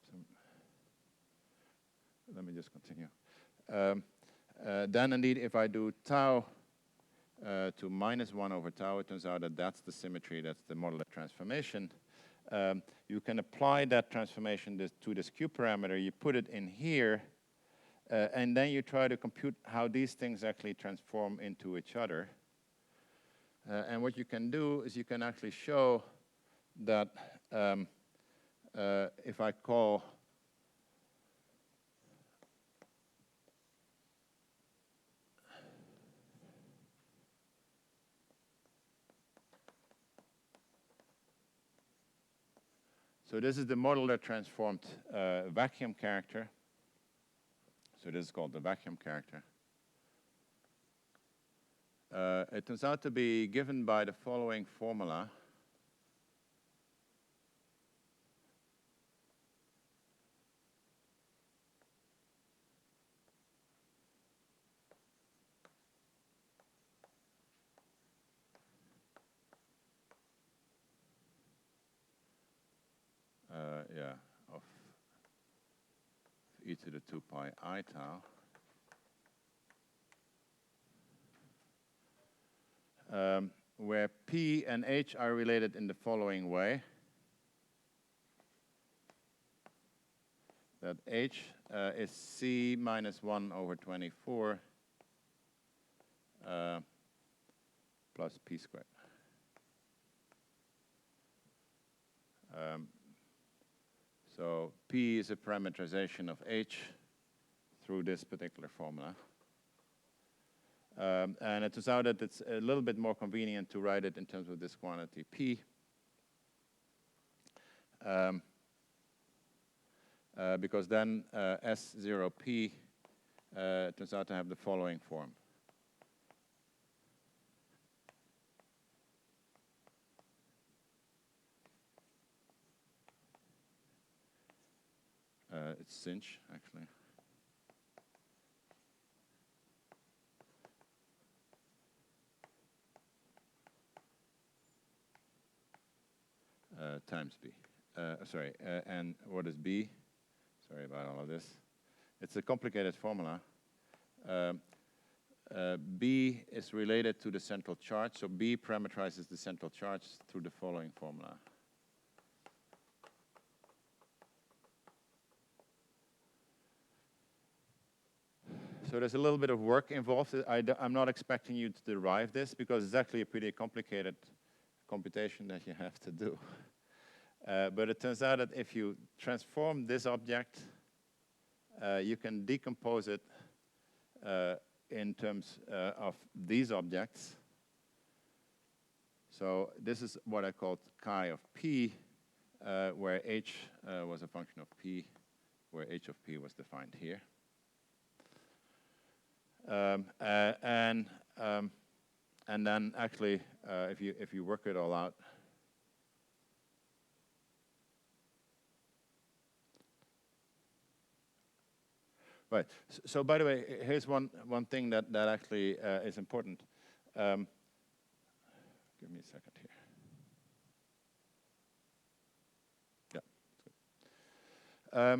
So let me just continue. Then indeed, if I do tau to minus 1 over tau, it turns out that that's the symmetry, that's the modular transformation. You can apply that transformation to this Q parameter, you put it in here, and then you try to compute how these things actually transform into each other. And what you can do is you can actually show that if I call so this is the modular transformed vacuum character. So this is called the vacuum character. It turns out to be given by the following formula. Of e to the 2 pi I tau. Where P and H are related in the following way. That H is C minus 1 over 24 plus P squared. So P is a parameterization of H through this particular formula. And it turns out that it's a little bit more convenient to write it in terms of this quantity P. Because then S0P turns out to have the following form. It's sinh, actually. times B. And what is B? Sorry about all of this. It's a complicated formula. B is related to the central charge, so B parameterizes the central charge through the following formula. So there's a little bit of work involved. I'm not expecting you to derive this because it's actually a pretty complicated computation that you have to do. But it turns out that if you transform this object, you can decompose it in terms of these objects. So this is what I called chi of p, where h was a function of p, where h of p was defined here. And then actually, if you work it all out, right. So by the way, here's one thing that actually is important. Give me a second here. Yeah.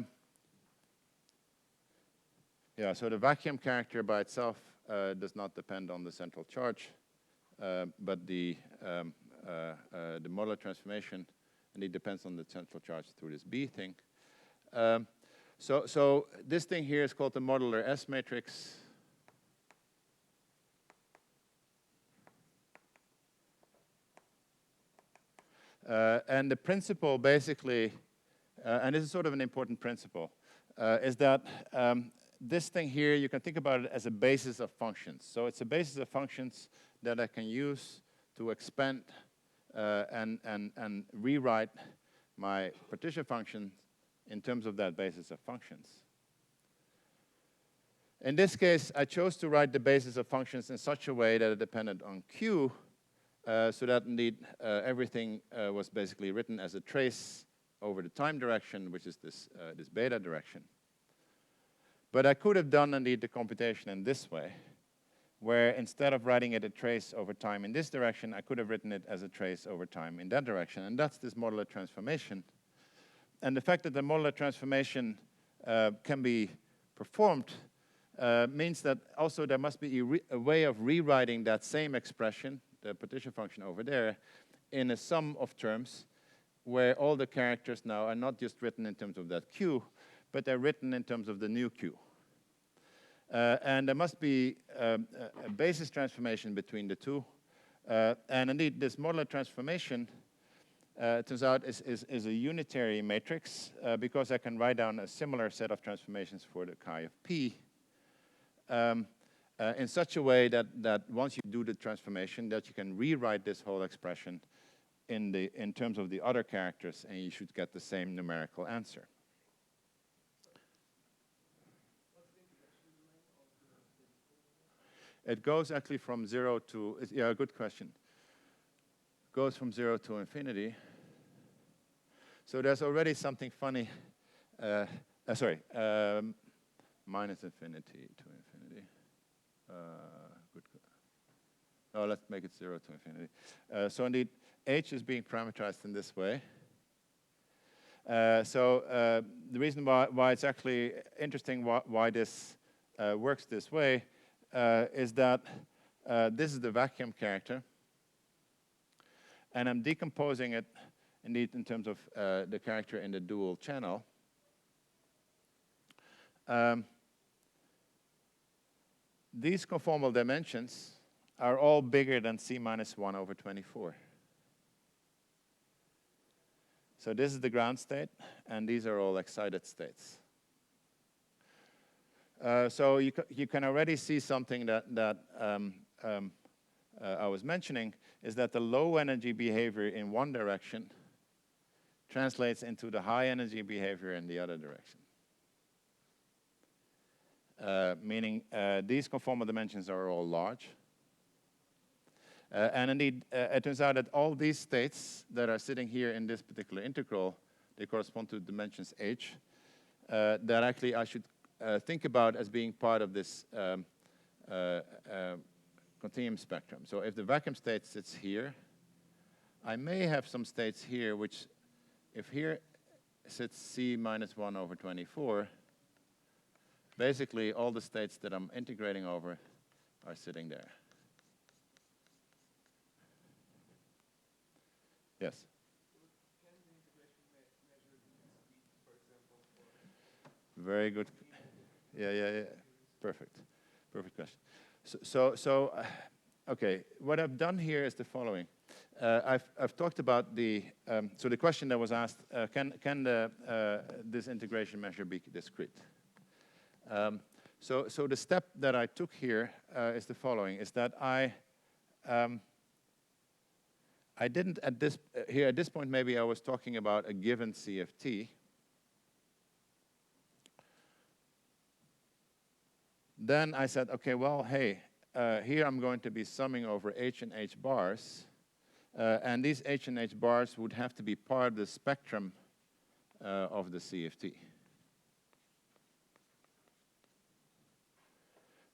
Yeah, so the vacuum character by itself does not depend on the central charge, but the modular transformation indeed depends on the central charge through this B thing. So this thing here is called the modular S matrix. And the principle basically, and this is sort of an important principle, is that this thing here, you can think about it as a basis of functions. So it's a basis of functions that I can use to expand and rewrite my partition function in terms of that basis of functions. In this case, I chose to write the basis of functions in such a way that it depended on Q, so that indeed everything was basically written as a trace over the time direction, which is this beta direction. But I could have done indeed the computation in this way, where instead of writing it a trace over time in this direction, I could have written it as a trace over time in that direction. And that's this modular transformation. And the fact that the modular transformation can be performed means that also there must be a way of rewriting that same expression, the partition function over there, in a sum of terms where all the characters now are not just written in terms of that Q, but they're written in terms of the new Q. And there must be a basis transformation between the two. And indeed, this modular transformation, it turns out, is a unitary matrix because I can write down a similar set of transformations for the chi of p in such a way that once you do the transformation, that you can rewrite this whole expression in terms of the other characters, and you should get the same numerical answer. It goes actually from 0 to, yeah, good question. Goes from 0 to infinity. So there's already something funny. Minus infinity to infinity. Good. No, let's make it 0 to infinity. So indeed, h is being parameterized in this way. The reason why it's actually interesting why this works this way is that this is the vacuum character, and I'm decomposing it indeed in terms of the character in the dual channel. These conformal dimensions are all bigger than c minus 1 over 24. So this is the ground state, and these are all excited states. So you can already see something that I was mentioning, is that the low energy behavior in one direction translates into the high energy behavior in the other direction. Meaning these conformal dimensions are all large. And indeed, it turns out that all these states that are sitting here in this particular integral, they correspond to dimensions h, that actually I should think about as being part of this continuum spectrum. So if the vacuum state sits here, I may have some states here which if here sits C minus 1 over 24, basically all the states that I'm integrating over are sitting there. Yes? Can the integration measure the speed, for example, for Very good. Yeah. Perfect. Perfect question. Okay, what I've done here is the following. I've talked about the, so the question that was asked, can this integration measure be discrete? So the step that I took here is the following, is that I didn't at this point, maybe I was talking about a given CFT. Then I said, okay, well, hey, here I'm going to be summing over H and H bars. And these H and H bars would have to be part of the spectrum of the CFT.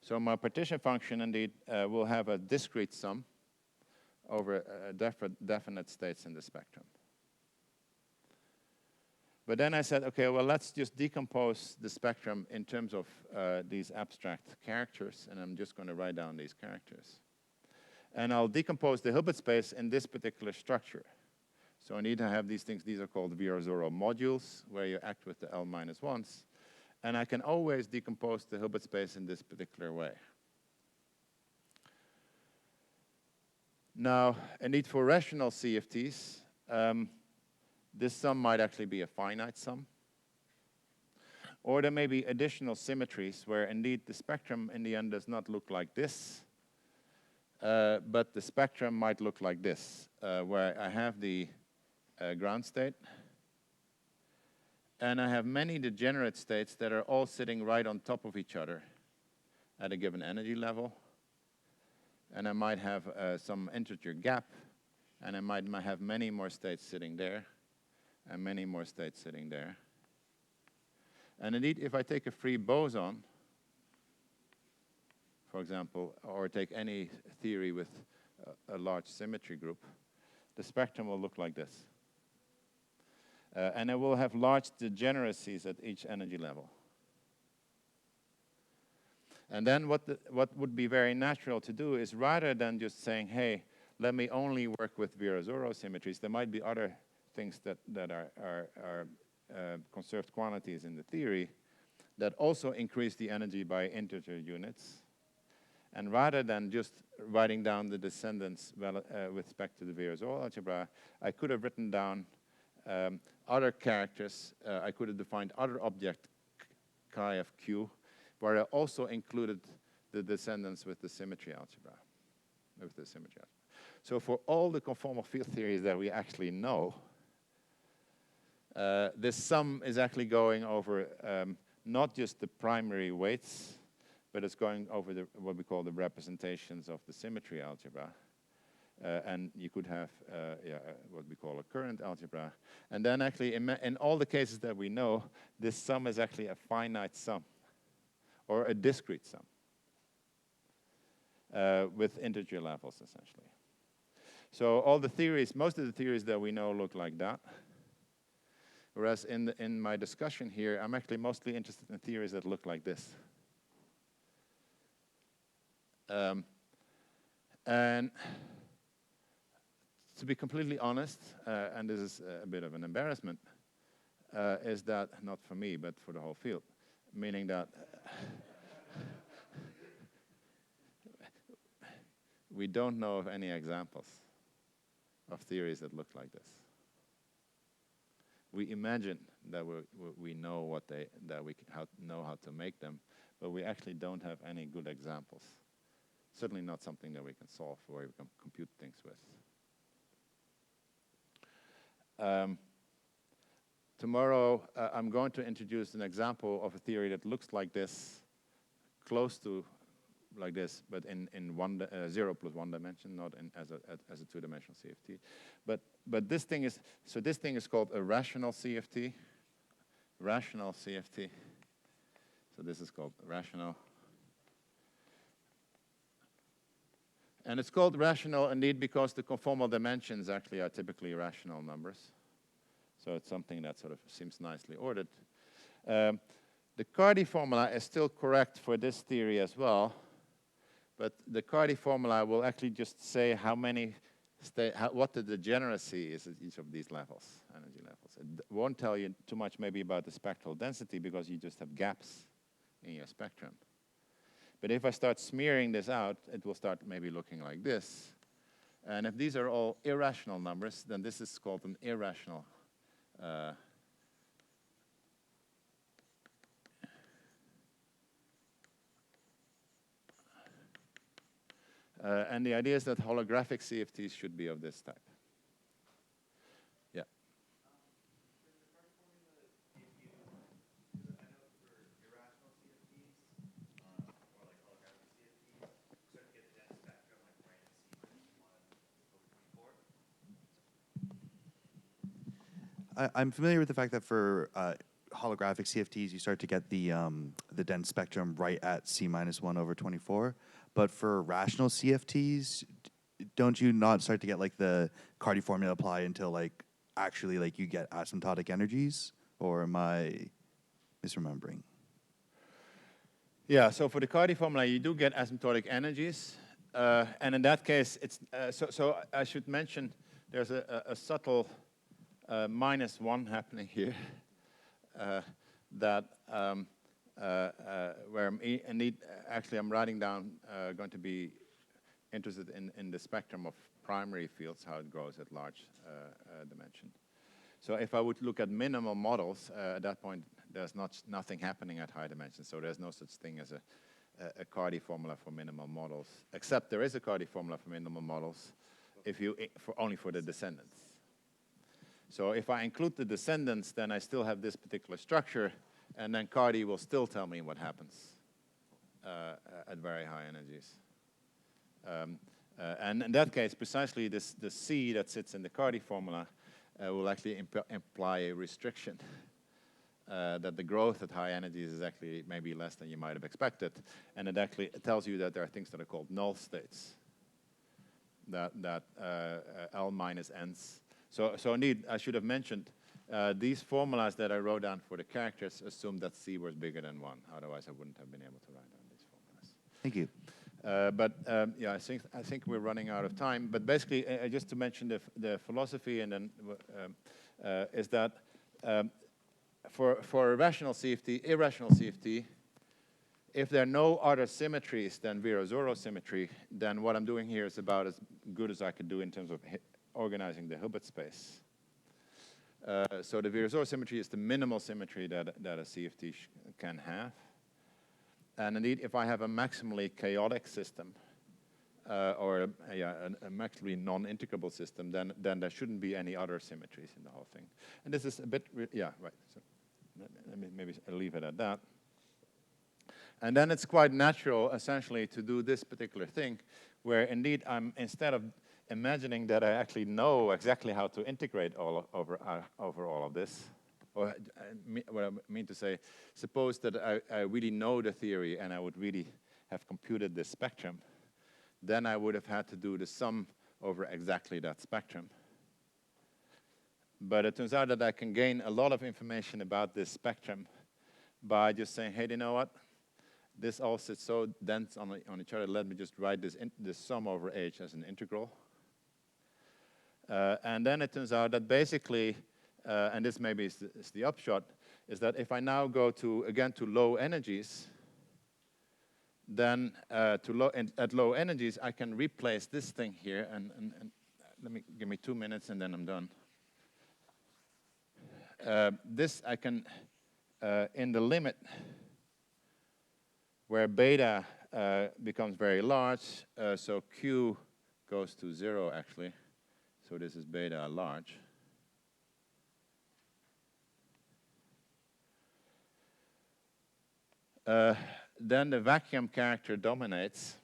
So my partition function, indeed, will have a discrete sum over definite states in the spectrum. But then I said, okay, well, let's just decompose the spectrum in terms of these abstract characters, and I'm just going to write down these characters. And I'll decompose the Hilbert space in this particular structure. So I need to have these things. These are called Virasoro modules, where you act with the L-1s. And I can always decompose the Hilbert space in this particular way. Now, indeed, for rational CFTs, this sum might actually be a finite sum. Or there may be additional symmetries where, indeed, the spectrum in the end does not look like this, but the spectrum might look like this, where I have the ground state, and I have many degenerate states that are all sitting right on top of each other at a given energy level. And I might have some integer gap, and I might have many more states sitting there, and many more states sitting there. And indeed, if I take a free boson, for example, or take any theory with a large symmetry group, the spectrum will look like this. And it will have large degeneracies at each energy level. And then what would be very natural to do is, rather than just saying, hey, let me only work with Virasoro symmetries, there might be other things that are conserved quantities in the theory that also increase the energy by integer units. And rather than just writing down the descendants with respect to the Virasoro algebra, I could have written down other characters. I could have defined other object chi of Q, where I also included the descendants with the symmetry algebra. So for all the conformal field theories that we actually know, this sum is actually going over not just the primary weights, but it's going over what we call the representations of the symmetry algebra. And you could have what we call a current algebra. And then actually, in all the cases that we know, this sum is actually a finite sum, or a discrete sum, with integer levels, essentially. So all the theories, most of the theories that we know look like that. Whereas in my discussion here, I'm actually mostly interested in theories that look like this. And to be completely honest, and this is a bit of an embarrassment, is that, not for me, but for the whole field, meaning that we don't know of any examples of theories that look like this. We imagine that we know know how to make them, but we actually don't have any good examples. Certainly not something that we can solve or we can compute things with. Tomorrow, I'm going to introduce an example of a theory that looks like this, close to like this, but in 0 plus 1 dimension, not as a two-dimensional CFT. But this thing is called a rational CFT. Rational CFT. So this is called rational. And it's called rational indeed because the conformal dimensions actually are typically rational numbers. So it's something that sort of seems nicely ordered. The Cardy formula is still correct for this theory as well, but the Cardy formula will actually just say how many, what the degeneracy is at each of these levels, energy levels. It won't tell you too much maybe about the spectral density because you just have gaps in your spectrum. But if I start smearing this out, it will start maybe looking like this. And if these are all irrational numbers, then this is called an irrational and the idea is that holographic CFTs should be of this type. Yeah. Does the Cardy formula give you, because I know for irrational CFTs, or like holographic CFTs, you start to get the dense spectrum like minus C-1 over 24. I'm familiar with the fact that for holographic CFTs, you start to get the dense spectrum right at C-1 over 24. But for rational CFTs, don't you not start to get like the Cardy formula apply until like actually like you get asymptotic energies? Or am I misremembering? Yeah, so for the Cardy formula, you do get asymptotic energies. And in that case, it's so I should mention there's a subtle -1 happening here that where indeed actually I'm writing down going to be interested in the spectrum of primary fields, how it grows at large dimension. So if I would look at minimal models, at that point there's nothing happening at high dimensions, so there's no such thing as a Cardy formula for minimal models, except there is a Cardy formula for minimal models if you only for the descendants. So if I include the descendants, then I still have this particular structure, and then Cardy will still tell me what happens at very high energies. And in that case, precisely the C that sits in the Cardy formula will actually imply a restriction, that the growth at high energies is actually maybe less than you might have expected, and it actually tells you that there are things that are called null states, that L minus n's. So indeed, I should have mentioned, these formulas that I wrote down for the characters assume that C was bigger than 1. Otherwise, I wouldn't have been able to write down these formulas. Thank you. Yeah, I think we're running out of time. But basically, just to mention the philosophy, and then is that for a rational CFT, irrational CFT, if there are no other symmetries than Virasoro symmetry, then what I'm doing here is about as good as I could do in terms of organizing the Hilbert space. So the Virasoro symmetry is the minimal symmetry that a CFT can have. And indeed, if I have a maximally chaotic system, or a maximally non-integrable system, then there shouldn't be any other symmetries in the whole thing. And this is a bit, yeah, right. So let me maybe leave it at that. And then it's quite natural, essentially, to do this particular thing, where indeed instead of imagining that I actually know exactly how to integrate over all of this, or what I mean to say, suppose that I really know the theory and I would really have computed this spectrum, then I would have had to do the sum over exactly that spectrum. But it turns out that I can gain a lot of information about this spectrum by just saying, hey, you know what? This all sits so dense on each other, let me just write this sum over H as an integral. And then it turns out that basically, and this maybe is the upshot, is that if I now go again to low energies, then at low energies I can replace this thing here, and give me 2 minutes and then I'm done. This I can, in the limit where beta becomes very large, so Q goes to 0 actually. So this is beta large. Then the vacuum character dominates.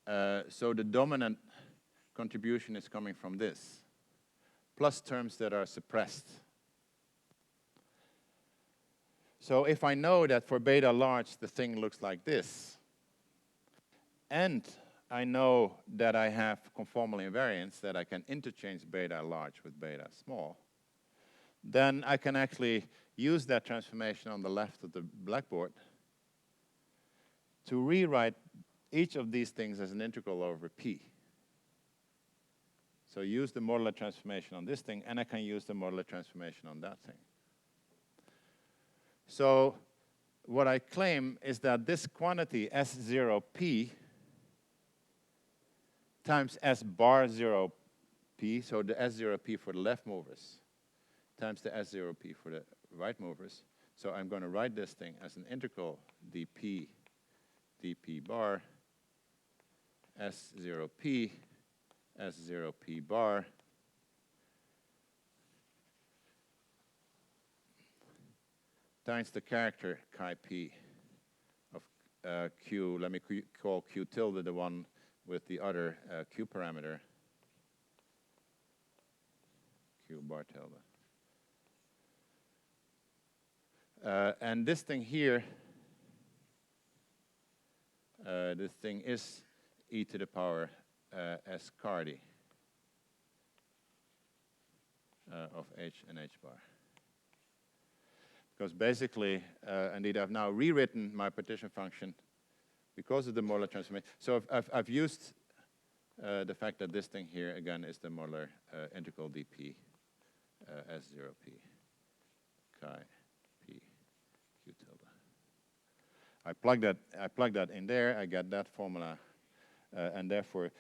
So the dominant contribution is coming from this, plus terms that are suppressed. So if I know that for beta large the thing looks like this, and I know that I have conformal invariance, that I can interchange beta large with beta small, then I can actually use that transformation on the left of the blackboard to rewrite each of these things as an integral over P. So use the modular transformation on this thing, and I can use the modular transformation on that thing. So what I claim is that this quantity S0P times S bar 0P, so the S0P for the left movers, times the S0P for the right movers. So I'm going to write this thing as an integral dP bar S0P S0P bar times the character chi p of q. Let me call q tilde the one with the other q parameter, q bar tilde. And this thing here, this thing is e to the power s cardi of h and h bar. Because basically, indeed, I've now rewritten my partition function because of the modular transformation. So I've used the fact that this thing here, again, is the modular integral dp S0p chi p q tilde. I plug that in there, I get that formula, and therefore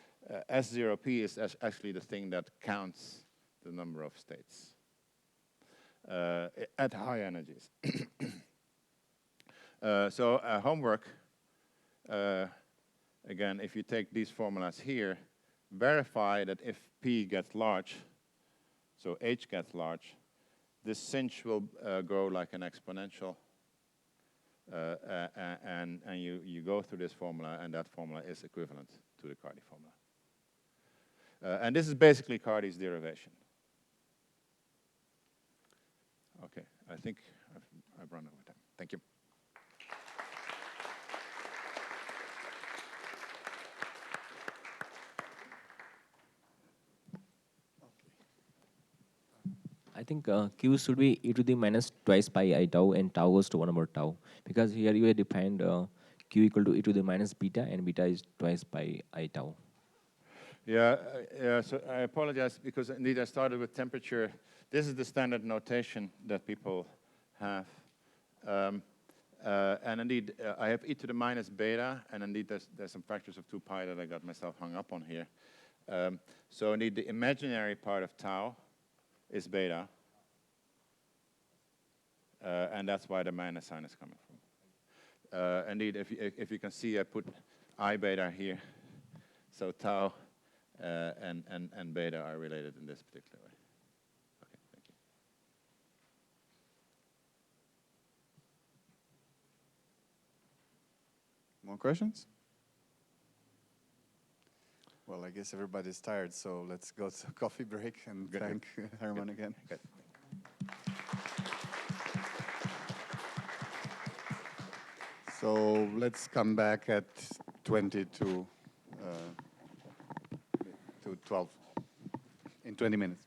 S0p is actually the thing that counts the number of states at high energies. So homework, again, if you take these formulas here, verify that if P gets large, so H gets large, this sinh will grow like an exponential, and you go through this formula, and that formula is equivalent to the Cardi formula. And this is basically Cardi's derivation. Okay, I think I've run out of time. Thank you. I think Q should be e to the minus twice pi I tau, and tau goes to 1 over tau. Because here you have defined Q equal to e to the minus beta, and beta is twice pi I tau. Yeah, so I apologize because indeed I started with temperature. This is the standard notation that people have. And indeed, I have e to the minus beta, and indeed there's some factors of 2 pi that I got myself hung up on here. So indeed, the imaginary part of tau is beta, and that's why the minus sign is coming from. Indeed, if you can see, I put I beta here, so tau and beta are related in this particular way. Okay, thank you. More questions? Well, I guess everybody's tired, so let's go to a coffee break and thank Herman again. Good. So let's come back at 20 to 12 in 20 minutes.